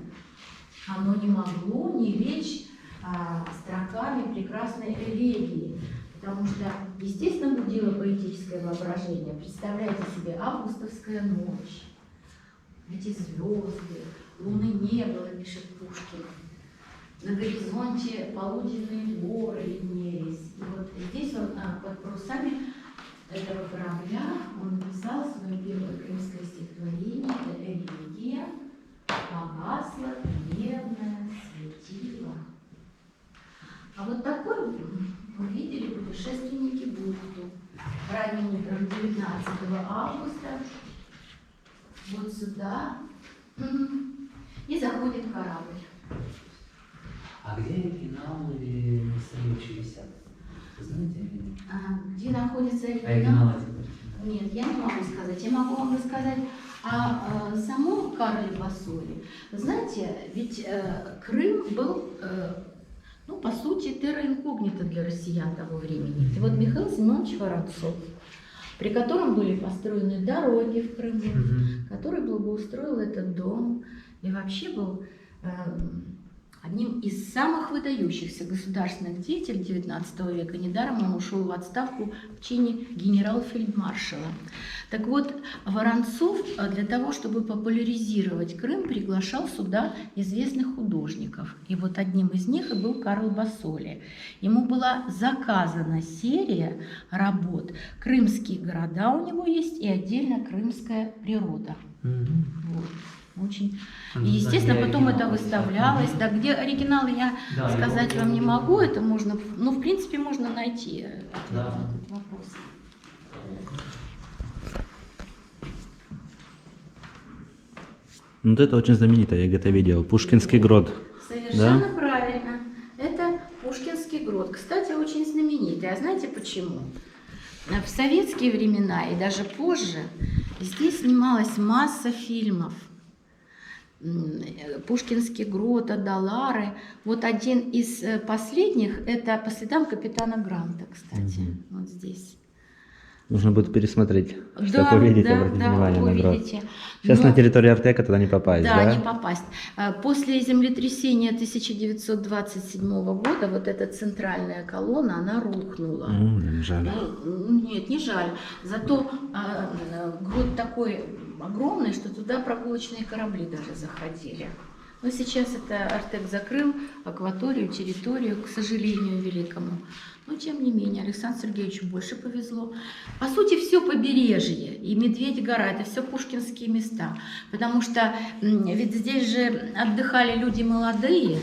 оно не могло не лечь строками прекрасной элегии. Потому что, естественно, будило поэтическое воображение. Представляете себе августовская ночь. Эти звезды, луны не было, пишет Пушкин. На горизонте полуденные горы виднелись. И вот здесь он под парусами этого корабля он написал свое первое крымское стихотворение. Это «Элегия, погасла небное светило». А вот такой увидели путешественники бухту ранним утром 19 августа. Вот сюда и заходит корабль. А где оригинал или следующие висят? Вы знаете? Где находится Оригинал? Нет, я не могу сказать. Я могу вам рассказать о самом Карле Басоле. Вы знаете, ведь Крым был, ну, по сути, терра инкогнита для россиян того времени. И вот Михаил Семенович Воронцов, при котором были построены дороги в Крыму, который благоустроил этот дом и вообще был одним из самых выдающихся государственных деятелей XIX века. Недаром он ушел в отставку в чине генерал-фельдмаршала. Так вот, Воронцов для того, чтобы популяризировать Крым, приглашал сюда известных художников. И вот одним из них и был Карл Басоле. Ему была заказана серия работ. Крымские города у него есть и отдельно крымская природа. Вот. Очень. И, естественно, потом это выставлялось. Да, где оригиналы я сказать вам не могу, это можно, ну, в принципе, можно найти ответ на этот вопрос. Вот это очень знаменито, я где-то видел. Пушкинский грот. Совершенно правильно. Это Пушкинский грот. Кстати, очень знаменитый. А знаете почему? В советские времена и даже позже здесь снималась масса фильмов. Пушкинский грот, Адалары. Вот один из последних, это «По следам капитана Гранта», кстати, вот здесь. Нужно будет пересмотреть, чтобы Да, увидеть, да, обратить да, внимание на грот. увидите. Сейчас Но- на территории Артека туда не попасть, да? Да, не попасть. После землетрясения 1927 года вот эта центральная колонна, она рухнула. Жаль. Ну, нет, не жаль. Зато грот такой огромный, что туда прогулочные корабли даже заходили. Но сейчас это Артек закрыл акваторию, территорию, к сожалению, великому. Но, тем не менее, Александру Сергеевичу больше повезло. По сути, все побережье и Медведь-гора – это все пушкинские места. Потому что ведь здесь же отдыхали люди молодые.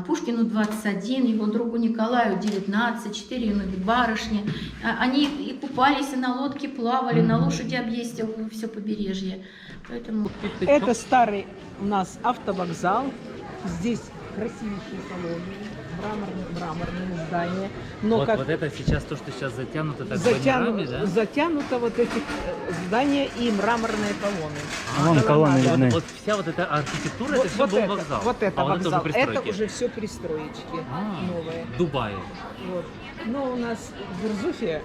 Пушкину 21, его другу Николаю 19, 4 юных барышни. Они и купались, и на лодке плавали, на лошади объездил все побережье. Поэтому... Это старый у нас автовокзал. Здесь красивейшие колонии, мраморные здания. Но Вот, как вот это сейчас то, что сейчас затянуто так баннерами, да? затянуто вот эти здания и мраморные колонны. Вон колонны Вот, видны. вот вся вот эта архитектура, это все был вокзал. Вот это а вот вокзал. это уже Это пристройки. уже все пристроечки новые. Дубай. Вот. Но у нас в Гурзуфе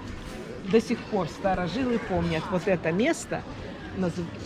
до сих пор старожилы помнят вот это место.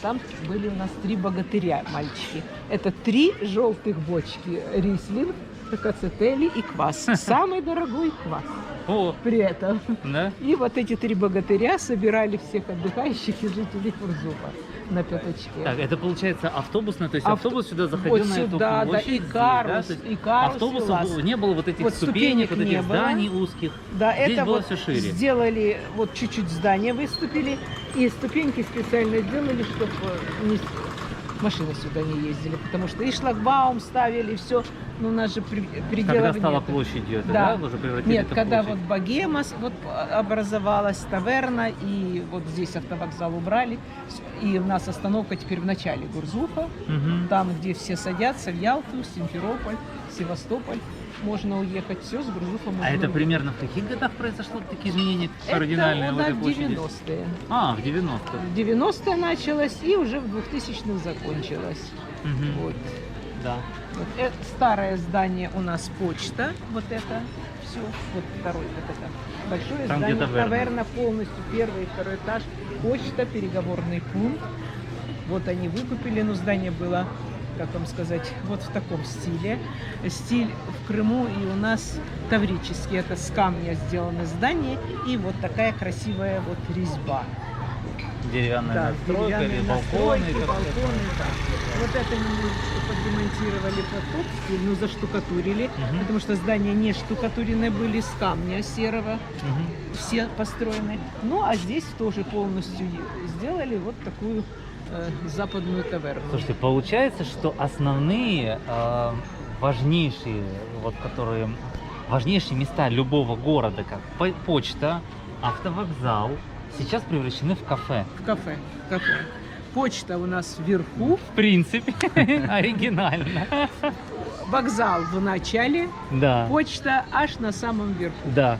Там были у нас 3 богатыря, мальчики. Это 3 желтых бочки рислинг, кацетели и квас. Самый дорогой квас О, при этом. да? И вот эти 3 богатыря собирали всех отдыхающих и жителей Гурзуфа на пятачке. Так, это получается автобусная, то есть Авто- автобус сюда заходил вот на эту сюда, да, площадь, и здесь, карус, да? То есть и карус, автобусов и лаз. не было вот этих Вот ступенек, ступенек вот не этих было. зданий узких. Да, Здесь это было вот все шире. сделали, вот чуть-чуть здания выступили, и ступеньки специально сделали, чтобы машины сюда не ездили, потому что и шлагбаум ставили, и все, но у нас же пределов Когда стала нет. площадью, это, Да. да, уже превратили Нет, это в когда площадь? вот Богема вот образовалась, таверна, и вот здесь автовокзал убрали, и у нас остановка теперь в начале Гурзуфа, Мгм. там, где все садятся, в Ялту, Симферополь, Севастополь, можно уехать, все, с Гурзуфа можно А это уехать. примерно в каких годах произошло такие изменения Это кардинальные у в нас этой в площади? 90-е. А, в 90-х. В 90-е началось и уже в 2000-х закончилось. Мгм. Вот. Да. Вот это старое здание у нас почта, вот это все, вот второй, вот это большое Там, где здание, таверна. полностью, первый и второй этаж, почта, переговорный пункт. Вот они выкупили, но здание было, как вам сказать, вот в таком стиле. Стиль в Крыму и у нас таврический, это с камня сделано здание и вот такая красивая вот резьба. Деревянная Да, настройка или деревянные балконы. настройки, как балконы, да. Вот это немножечко подремонтировали под тот стиль, ну заштукатурили, Мгм. потому что здания не штукатурены были, с камня серого, Мгм. все построены. Ну а здесь тоже полностью сделали вот такую западную таверну. Слушайте, получается, что основные важнейшие, вот которые важнейшие места любого города, как почта, автовокзал, сейчас превращены в кафе. В кафе. Почта у нас вверху, В принципе, оригинально. вокзал в начале, Да. почта аж на самом верху. Да.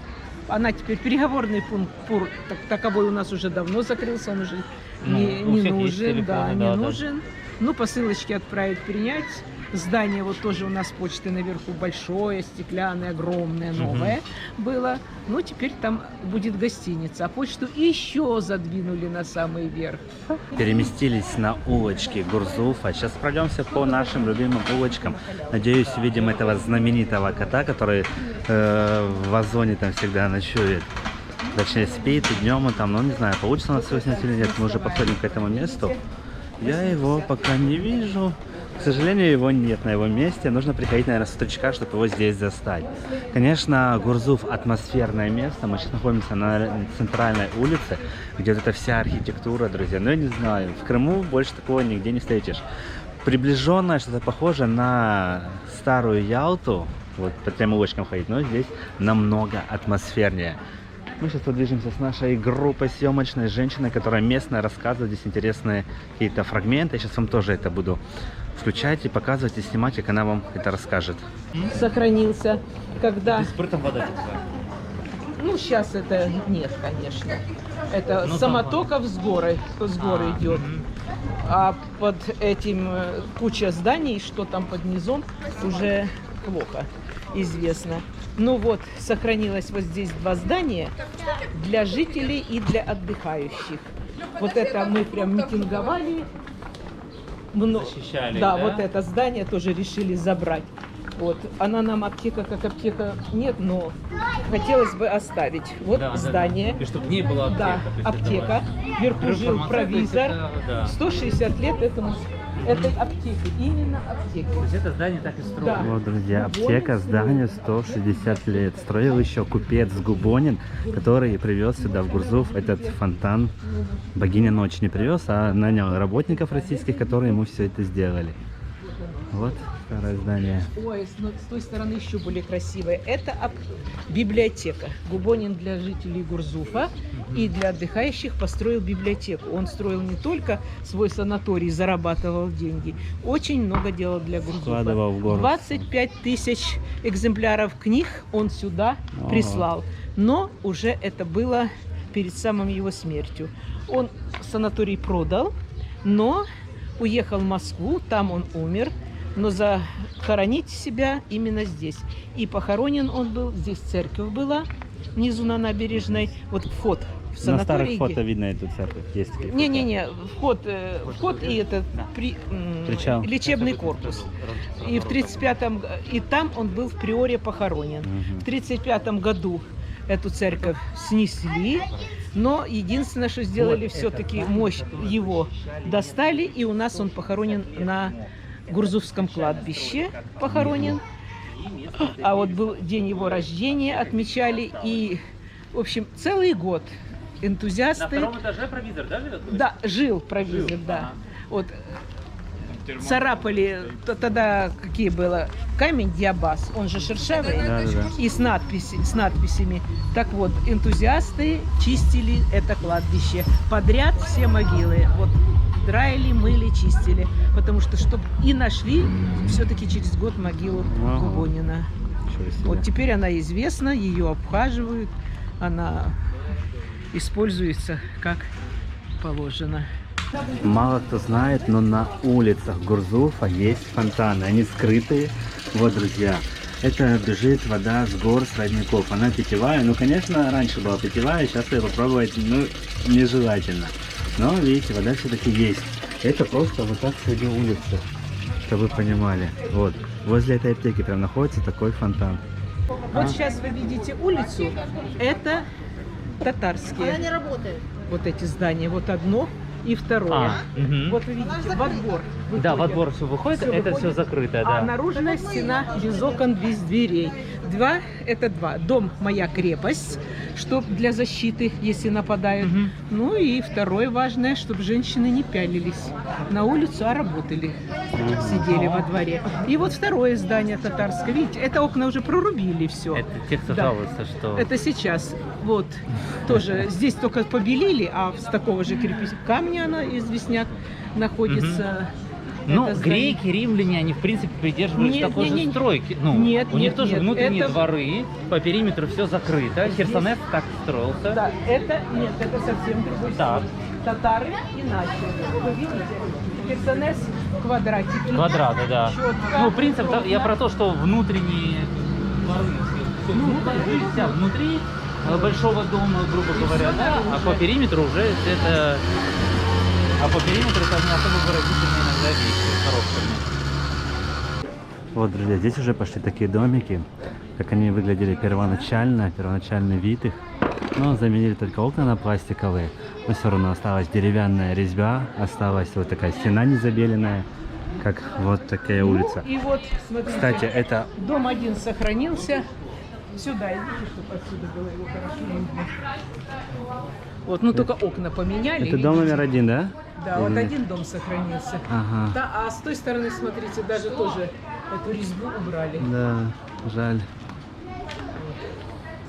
Она теперь переговорный пункт таковой у нас уже давно закрылся, он уже Ну, не у всех есть нужен, телефоны, да, да, не да. нужен. Ну, посылочки отправить, принять. Здание вот тоже у нас почты наверху большое, стеклянное, огромное, Мгм. новое было. Ну, теперь там будет гостиница, а почту еще задвинули на самый верх. Переместились на улочки Гурзуфа. Сейчас пройдемся по нашим любимым улочкам. Надеюсь, увидим этого знаменитого кота, который в Озоне там всегда ночует. Точнее, спит, и днем он там, ну не знаю, получится у нас его снять или нет. Мы уже подходим к этому месту. Я его пока не вижу. К сожалению, его нет на его месте. Нужно приходить, наверное, с утречка, чтобы его здесь застать. Конечно, Гурзуф атмосферное место. Мы сейчас находимся на центральной улице, где вот эта вся архитектура, друзья. Но я не знаю, в Крыму больше такого нигде не встретишь. Приближенное, что-то похоже на старую Ялту. Вот по тем улочкам ходить, но здесь намного атмосфернее. Мы сейчас подвижемся с нашей группой съемочной, женщиной, которая местная, рассказывает здесь интересные какие-то фрагменты. Я сейчас вам тоже это буду включать и показывать, и снимать, как она вам это расскажет. Сохранился, когда... Спиртом вода теплая. Ну, сейчас это нет, конечно. Это Ну, самотоков с горы идет. А под этим куча зданий, что там под низом, уже плохо известно. Ну вот, сохранилось вот здесь 2 здания для жителей и для отдыхающих. Вот это мы прям митинговали. Защищали, Да, да? вот это здание тоже решили забрать. Вот. Она нам аптека как аптека нет, но хотелось бы оставить. Вот Да, да, здание. да. И чтобы не было аптека. Да, то есть аптека. это Вверху жил фармацевт, то есть провизор. это, да. 160 лет этой аптеки. Именно аптеки. То есть это здание так и строено. Да. Вот, друзья, аптека, здание 160 лет. Строил еще купец Губонин, который привез сюда, в Гурзуф, этот фонтан. Богиня ночи не привез, а нанял работников российских, которые ему все это сделали. Вот Старое здание. Ой, с той стороны еще более красивое. Это библиотека. Губонин для жителей Гурзуфа и для отдыхающих построил библиотеку. Он строил не только свой санаторий, зарабатывал деньги, очень много делал для Гурзуфа. Вкладывал в город. 25 тысяч экземпляров книг он сюда Ого. прислал. Но уже это было перед самым его смертью. Он санаторий продал, но уехал в Москву, там он умер, но захоронить себя именно здесь. И похоронен он был, здесь церковь была, внизу на набережной, вот вход в санаторий. На старых фото где- видно эту церковь. Есть такие фото. Не-не-не, вход и это Причал. лечебный корпус. И в 35-м, и там он был в приоре похоронен. Мгм. В 35-м году эту церковь снесли, но единственное, что сделали, все-таки мощь его достали, и у нас он похоронен на Гурзуфском кладбище, похоронен. А вот был день его рождения, отмечали, и, в общем, целый год энтузиасты... этаже провизор, да, живет? Да, жил провизор, да. Вот царапали тогда какие было камень диабаз, он же шершавый, Да. и с надписями. Так вот, энтузиасты чистили это кладбище подряд, все могилы. Вот драили, мыли, чистили, потому что чтобы и нашли все-таки через год могилу Ага. Губонина. Ничего себе. Вот теперь она известна, ее обхаживают, она используется как положено. Мало кто знает, но на улицах Гурзуфа есть фонтаны. Они скрытые. Вот, друзья, это бежит вода с гор, с родников. Она питьевая. Ну, конечно, раньше была питьевая, сейчас ее попробовать, ну, нежелательно. Но, видите, вода все-таки есть. Это просто вот так среди улицы, чтобы вы понимали. Вот, возле этой аптеки прям находится такой фонтан. Вот сейчас вы видите улицу, это татарские. Она не работает. Вот эти здания, вот одно и второе. Мгм. Вот вы видите, во двор. Да, во выходят. двор все выходит, Всё это выходит. все закрыто, А да. наружная стена без окон, без дверей. Это два. Дом моя крепость, чтоб для защиты, если нападают. Мгм. Ну и второе важное, чтобы женщины не пялились на улицу, а работали. Сидели во дворе. И вот второе здание татарское. Видите, это окна уже прорубили все. Это те, кто Да. жалуется, что... Это сейчас. Вот. Тоже здесь только побелили, а с такого же камня она известняк находится. Ну, это здание. греки, римляне, они в принципе придерживались Нет, такой не, же не. стройки. Ну, Нет, у них нет, тоже нет, внутренние это- дворы, по периметру все закрыто. Херсонес так строился. Да, это нет, это совсем другой Так. стиль. Татары иначе. Вы видите? Херсонес квадратики. Квадраты, да. Чётко, Ну, принцип, да, я ровно. про то, что внутренние дворы, всё внутрь, вся внутри большого дома, грубо говоря, да, а по периметру уже это... А по периметру это не особо выразительные иногда вещи, коробками. Вот, друзья, здесь уже пошли такие домики, как они выглядели первоначально, первоначальный вид их. Но заменили только окна на пластиковые. Но все равно осталась деревянная резьба, осталась вот такая стена незабеленная, как вот такая улица. Ну, и вот, смотрите, Кстати, это дом один сохранился. Сюда идите, чтобы отсюда было его хорошо видно. Вот, ну только окна поменяли. это дом видите? номер 1, да? Да, вот Или- один дом сохранился. Ага. Да, а с той стороны, смотрите, даже тоже эту резьбу убрали. Да, жаль.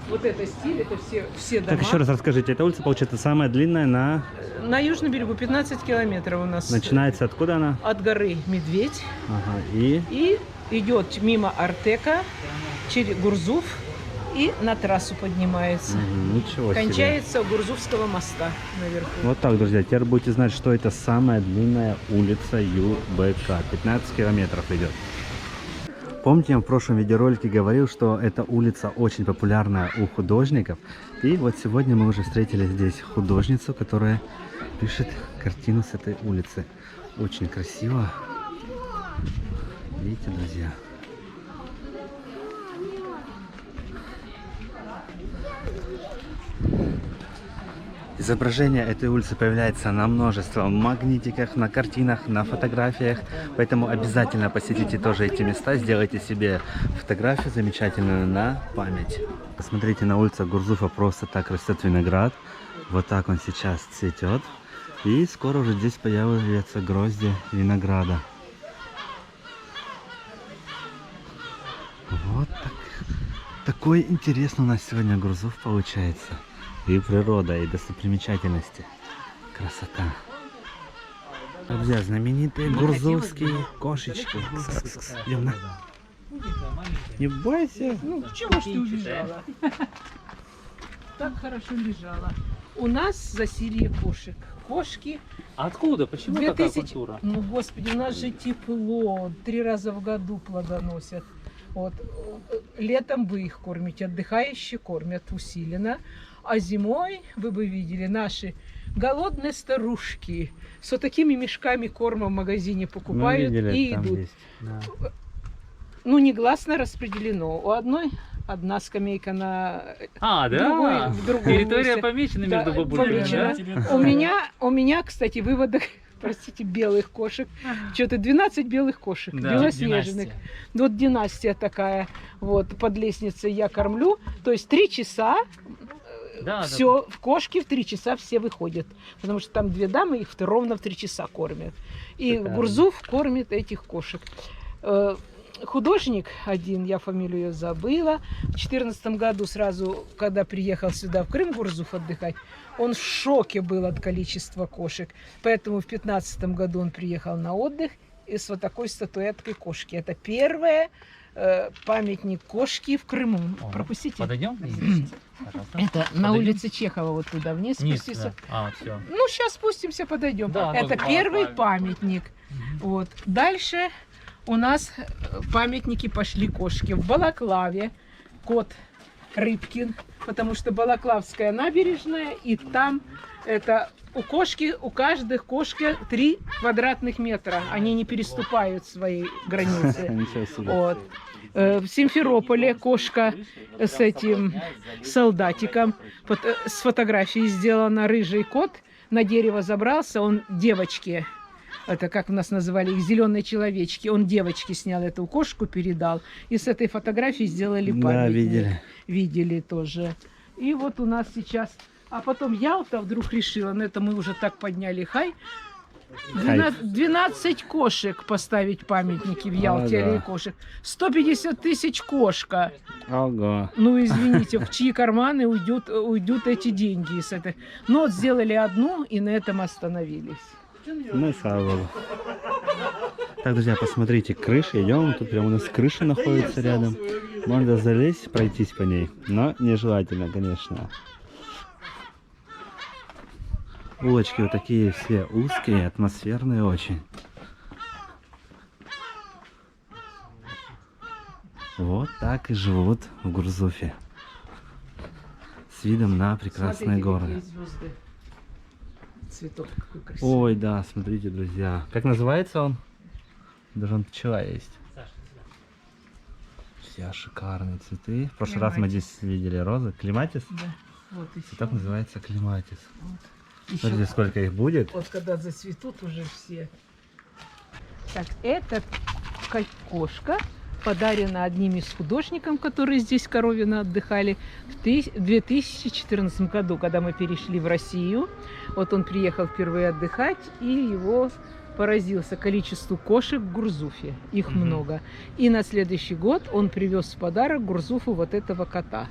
Вот это стиль, это все дома. Так, еще раз расскажите, эта улица, получается, самая длинная На южном берегу 15 километров у нас. начинается откуда она? От горы Медведь. Ага, и идет мимо Артека, через Гурзуф и на трассу поднимается. ничего себе. Кончается у Гурзуфского моста наверху. Вот так, друзья, теперь будете знать, что это самая длинная улица ЮБК. 15 километров идет. Помните, я в прошлом видеоролике говорил, что эта улица очень популярная у художников. И вот сегодня мы уже встретили здесь художницу, которая пишет картину с этой улицы. Очень красиво. Видите, друзья? Изображение этой улицы появляется на множество магнитиках, на картинах, на фотографиях. Поэтому обязательно посетите тоже эти места, сделайте себе фотографию замечательную на память. Посмотрите, на улице Гурзуфа просто так растет виноград. Вот так он сейчас цветет. И скоро уже здесь появятся грозди винограда. какой интересный у нас сегодня Гурзуф получается. И природа, и достопримечательности. Красота. Друзья, знаменитые гурзувские кошечки. Идем на. Не бойся. Ну, чего ж ты убежала? Так хорошо лежала. У нас засилье кошек. Кошки. Откуда? Почему 2000 такая культура? Ну, господи, у нас же тепло. 3 раза в году плодоносят. Вот. Летом вы их кормите, отдыхающие кормят усиленно. А зимой, вы бы видели, наши голодные старушки с вот такими мешками корма в магазине покупают и идут. Да. Ну, негласно распределено. У одной одна скамейка на А, да? другой, в другой Территория месте. помечена Да, между бабульками, помечена. да? У меня, кстати, выводок, простите, белых кошек. Что-то 12 белых кошек, Да, белоснежных. Вот династия такая. Вот под лестницей я кормлю. То есть 3 часа. Да, Все, кошки в 3 часа все выходят. Потому что там 2 дамы, их ровно в 3 часа кормят. И Шикарно. Гурзуф кормит этих кошек. Художник один, я фамилию ее забыла, в 2014 году сразу, когда приехал сюда в Крым Гурзуф отдыхать, он в шоке был от количества кошек. Поэтому в 2015 году он приехал на отдых и с вот такой статуэткой кошки. Это первый памятник кошки в Крыму. О, Пропустите. Подойдем? Пожалуйста. Это на Подойдем? улице Чехова вот туда вниз Вниз, спуститься. да. А, все. Ну, сейчас спустимся, подойдем. Да, Это тоже первый памятник. памятник. Вот. Дальше у нас памятники пошли кошки. В Балаклаве кот Рыбкин, потому что Балаклавская набережная, и там это у кошки, у каждой кошки 3 квадратных метра. Они не переступают своей границы. Ничего себе. Вот. В Симферополе кошка с этим солдатиком. С фотографией сделана, рыжий кот на дерево забрался, он девочке, это как у нас называли их, зеленые человечки, он девочке снял эту кошку, передал. И с этой фотографией сделали памятник. Да, видели. Видели тоже. И вот у нас сейчас... А потом Ялта вдруг решила, но это мы уже так подняли хай, 12 кошек поставить памятники в Ялте, да. аллее кошек. 150 тысяч кошка. Ого. Ну, извините, в чьи карманы уйдут эти деньги с этой. Но вот сделали одну и на этом остановились. Ну и слава богу. Так, друзья, посмотрите, крыша, идем, тут прямо у нас крыша находится рядом. Можно залезть, пройтись по ней, но нежелательно, конечно. Улочки вот такие все узкие, атмосферные очень. Вот так и живут в Гурзуфе. С видом на прекрасные Смотрите, горы. какие звезды. Цветок какой красивый. Ой, да, смотрите, друзья. Как называется он? Даже он пчела есть. Все шикарные цветы. В прошлый раз мы здесь видели розы. Клематис. Да. Вот еще. Цветок называется клематис. Еще. Смотрите, сколько их будет. Вот когда зацветут уже все. Так, эта кошка подарена одним из художников, которые здесь в Коровино отдыхали в 2014 году, когда мы перешли в Россию. Вот он приехал впервые отдыхать, и его поразился количеству кошек в Гурзуфе. Их много. И на следующий год он привез в подарок Гурзуфу вот этого кота.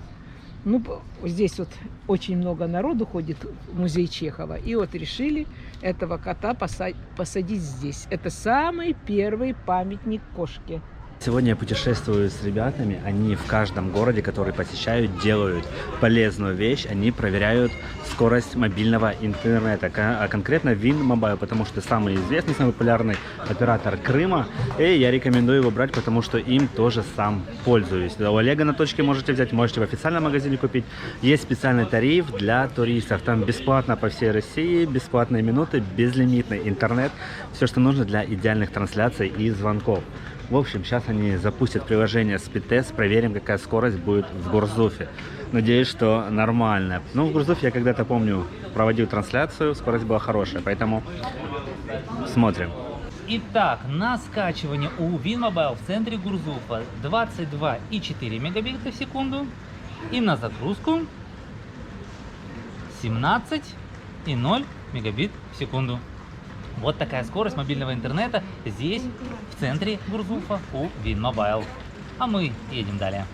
Ну, здесь вот очень много народу ходит в музей Чехова. И вот решили этого кота посадить здесь. Это самый первый памятник кошке. Сегодня я путешествую с ребятами. Они в каждом городе, который посещают, делают полезную вещь. Они проверяют скорость мобильного интернета, а конкретно WinMobile, потому что самый известный, самый популярный оператор Крыма. И я рекомендую его брать, потому что им тоже сам пользуюсь. У Олега на точке можете взять, можете в официальном магазине купить. Есть специальный тариф для туристов. Там бесплатно по всей России, бесплатные минуты, безлимитный интернет. Все, что нужно для идеальных трансляций и звонков. В общем, сейчас они запустят приложение Speedtest, проверим, какая скорость будет в Гурзуфе. Надеюсь, что нормальная. Ну, в Гурзуфе я когда-то, помню, проводил трансляцию, скорость была хорошая, поэтому смотрим. Итак, на скачивание у WinMobile в центре Гурзуфа 22,4 мегабита в секунду. И на загрузку 17,0 мегабит в секунду. Вот такая скорость мобильного интернета здесь, в центре Гурзуфа, у WinMobile. А мы едем далее.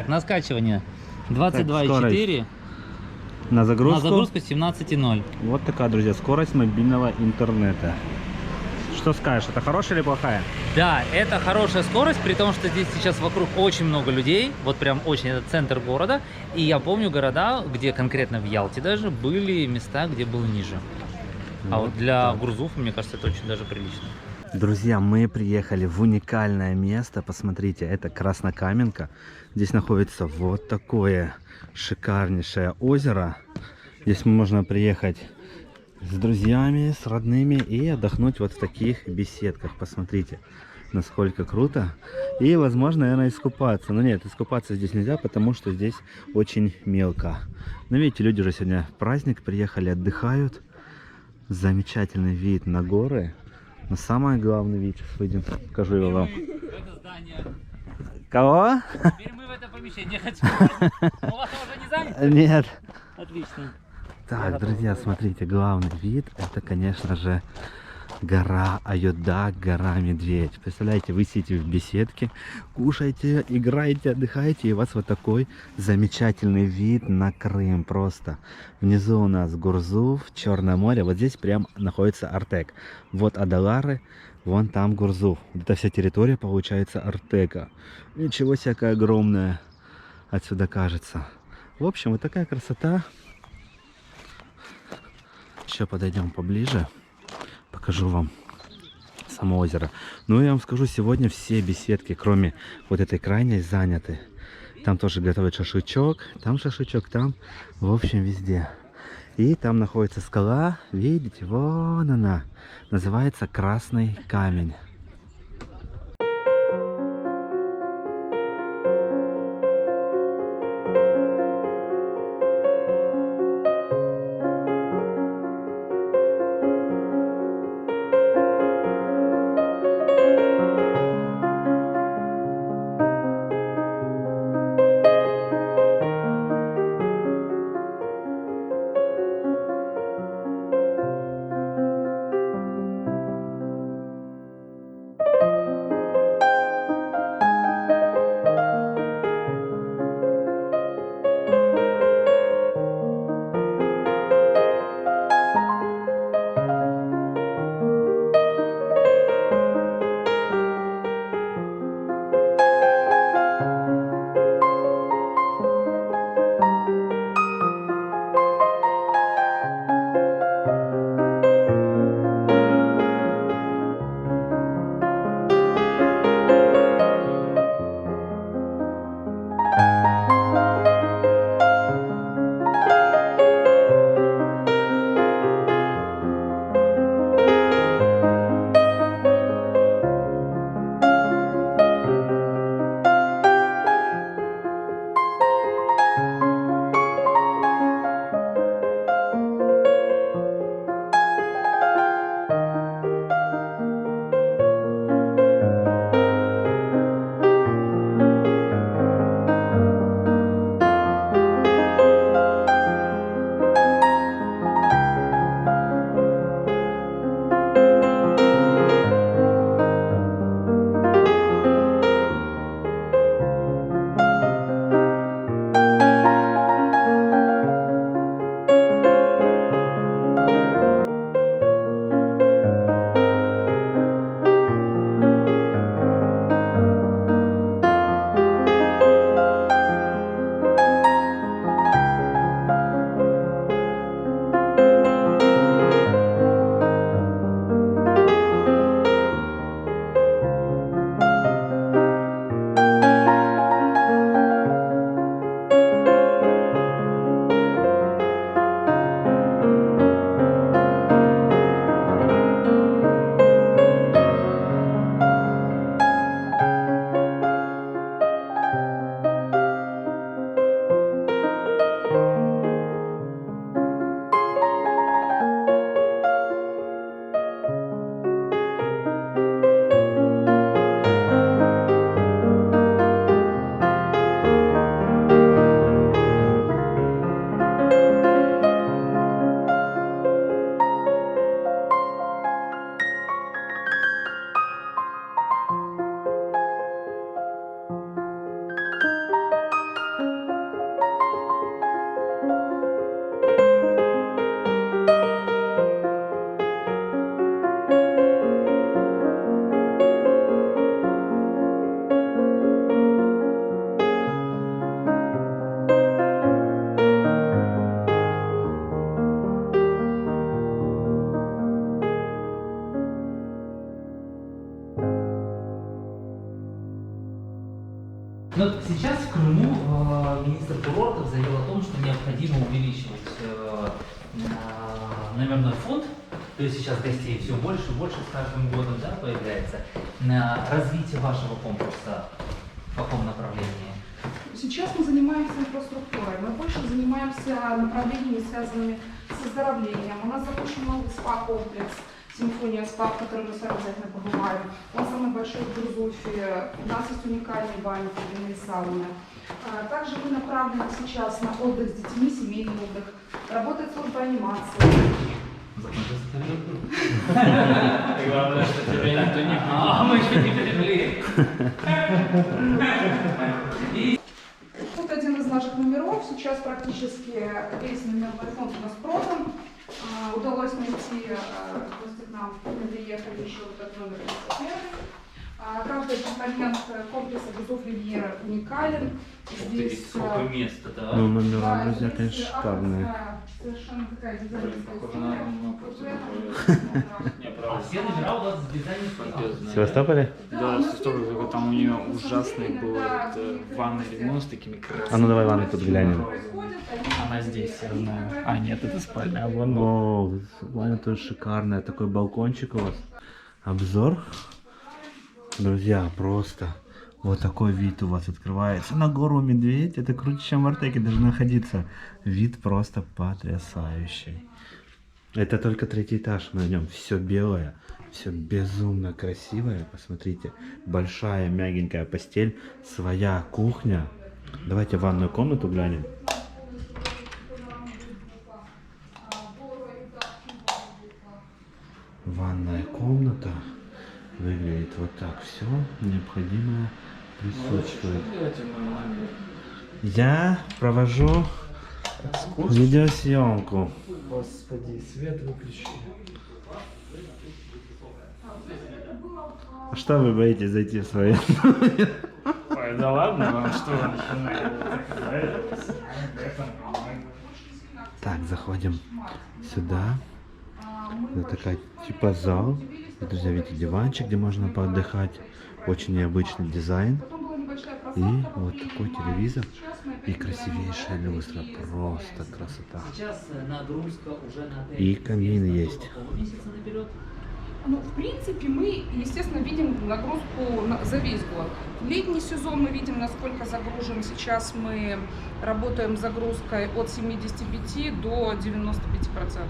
На скачивание скорость. 22,4, На загрузку. на загрузку 17,0. Вот такая, друзья, скорость мобильного интернета. Что скажешь, это хорошая или плохая? Да, это хорошая скорость, при том, что здесь сейчас вокруг очень много людей, вот прям очень, это центр города, и я помню города, где конкретно в Ялте даже были места, где был ниже. А вот для грузов, мне кажется, это очень даже прилично. Друзья, мы приехали в уникальное место. Посмотрите, это Краснокаменка. Здесь находится вот такое шикарнейшее озеро. Здесь можно приехать с друзьями, с родными и отдохнуть вот в таких беседках. Посмотрите, насколько круто. И, возможно, наверное, искупаться. Но нет, искупаться здесь нельзя, потому что здесь очень мелко. Но видите, люди уже сегодня в праздник приехали, отдыхают. Замечательный вид на горы. Но самый главный вид, сейчас выйдем, покажу его вам. Это здание. Кого? Теперь мы в это помещение хотим. У вас уже не занято? Нет. Отлично. Так, друзья, смотрите, главный вид, это, конечно же, гора Айода, гора Медведь. Представляете, вы сидите в беседке, кушаете, играете, отдыхаете, и у вас вот такой замечательный вид на Крым просто. Внизу у нас Гурзуф, Черное море, вот здесь прям находится Артек. Вот Адалары, вон там Гурзуф. Вот эта вся территория получается Артека. Ничего себе, какая огромная отсюда кажется. В общем, вот такая красота. Еще подойдем поближе, покажу вам само озеро. Ну, я вам скажу, сегодня все беседки, кроме вот этой крайней, заняты. Там тоже готовят шашлычок, там. В общем, везде. И там находится скала, видите, вон она. Называется Красный камень. Но сейчас в Крыму министр курортов заявил о том, что необходимо увеличивать номерной фонд. То есть сейчас гостей все больше и больше с каждым годом, да, появляется. Развитие вашего конкурса в каком направлении? Сейчас мы занимаемся инфраструктурой, мы больше занимаемся направлениями, связанными с оздоровлением. У нас запущен новый спа-комплекс «Симфония спа», в котором мы сами обязательно побываем. Он самый большой в Гурзуфе. У нас есть уникальные бани, водяные сауны. Также мы направлены сейчас на отдых с детьми, семейный отдых. Работает служба анимации. Главное, что тебя никто не видит. А мы еще не пришли. Вот один из наших номеров. Сейчас практически весь номерной фонд у нас продан. Удалось найти, после к нам приехали еще вот этот номер 51. Каждый компонент комплекса Гурзуф Ривьера уникален. Здесь сколько места, да? Ну, номера, да, друзья, здесь конечно, шикарные. Совершенно такая дизайнерская А все номера у вас с дизайнерской. В Севастополе? Да, Севастополь, там у нее ужасный был ванный ремонт с такими красивыми. А ну давай ванну тут глянем. Она здесь, я знаю. А, нет, это спальня, а вон. О, ванна тоже шикарная. Такой балкончик у вас. Обзор. Друзья, просто вот такой вид у вас открывается на гору Медведь. Это круче, чем в Артеке даже находиться. Вид просто потрясающий. Это только 3-й этаж мы на нем. Все белое, все безумно красивое. Посмотрите, большая мягенькая постель, своя кухня. Давайте ванную комнату глянем. Ванная комната выглядит вот так. Все необходимое присутствует. Я провожу видеосъемку. Господи, свет выключи. А что вы боитесь зайти в свои? Ой, да ладно, вам что? Так, заходим сюда. Это такая типа зал. Друзья, видите, диванчик, где можно поотдыхать. Очень необычный дизайн. И вот такой телевизор. И красивейшая люстра. Просто красота. Сейчас нагрузка уже на И камин есть. месяца наперед. Ну, в принципе, мы, естественно, видим нагрузку за весь год. В летний сезон мы видим, насколько загружен. Сейчас мы работаем с загрузкой от 75 до 95%.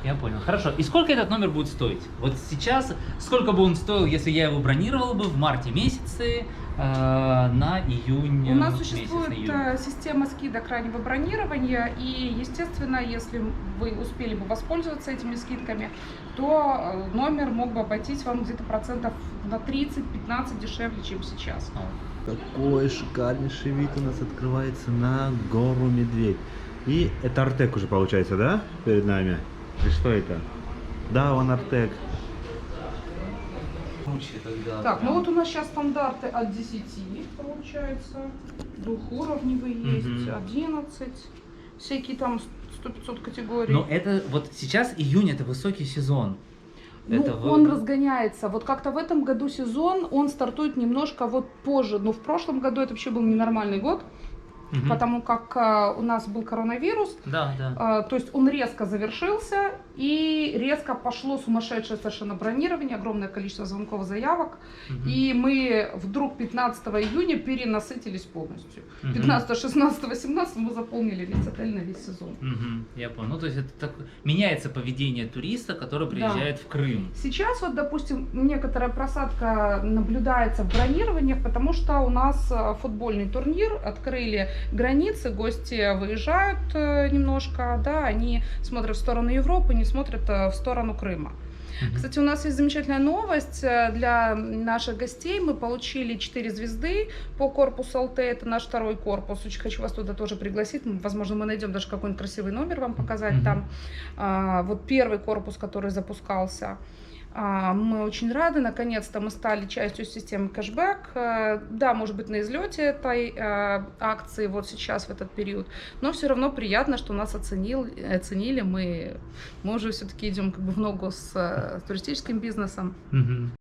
Я понял. Хорошо. И сколько этот номер будет стоить? Вот сейчас, сколько бы он стоил, если я его бронировал бы в марте месяце на июнь? У нас месяц, существует на июнь? система скидок раннего бронирования, и, естественно, если вы успели бы воспользоваться этими скидками, то номер мог бы обойтись вам где-то процентов на 30-15 дешевле, чем сейчас. Такой шикарнейший вид у нас открывается на гору Медведь. И это Артек уже получается, да, перед нами? И что это? Да, он Артек. Так, ну вот у нас сейчас стандарты от 10, получается, двухуровневые есть, 11, всякие там 100-500 категорий. Но это вот сейчас июнь, это высокий сезон. Ну, Это он разгоняется. Вот как-то в этом году сезон, он стартует немножко вот позже. Но в прошлом году это вообще был ненормальный год. Потому как у нас был коронавирус, Да, да. то есть он резко завершился и резко пошло сумасшедшее совершенно бронирование, огромное количество звонков, заявок, и мы вдруг 15 июня перенасытились полностью. 15, 16, 17 мы заполнили весь отель на весь сезон. Я понял. Ну, то есть это так... меняется поведение туриста, который приезжает в Крым. Сейчас вот, допустим, некоторая просадка наблюдается в бронированиях, потому что у нас футбольный турнир, открыли границы, гости выезжают немножко, да, они смотрят в сторону Европы, не смотрят в сторону Крыма. Кстати, у нас есть замечательная новость для наших гостей. Мы получили 4 звезды по корпусу ЛТ, это наш второй корпус. Очень хочу вас туда тоже пригласить. Возможно, мы найдем даже какой-нибудь красивый номер вам показать там. Вот первый корпус, который запускался. Мы очень рады, наконец-то мы стали частью системы кэшбэк. Да, может быть, на излете этой акции вот сейчас, в этот период, но все равно приятно, что нас оценили. Мы уже все-таки идем как бы в ногу с туристическим бизнесом.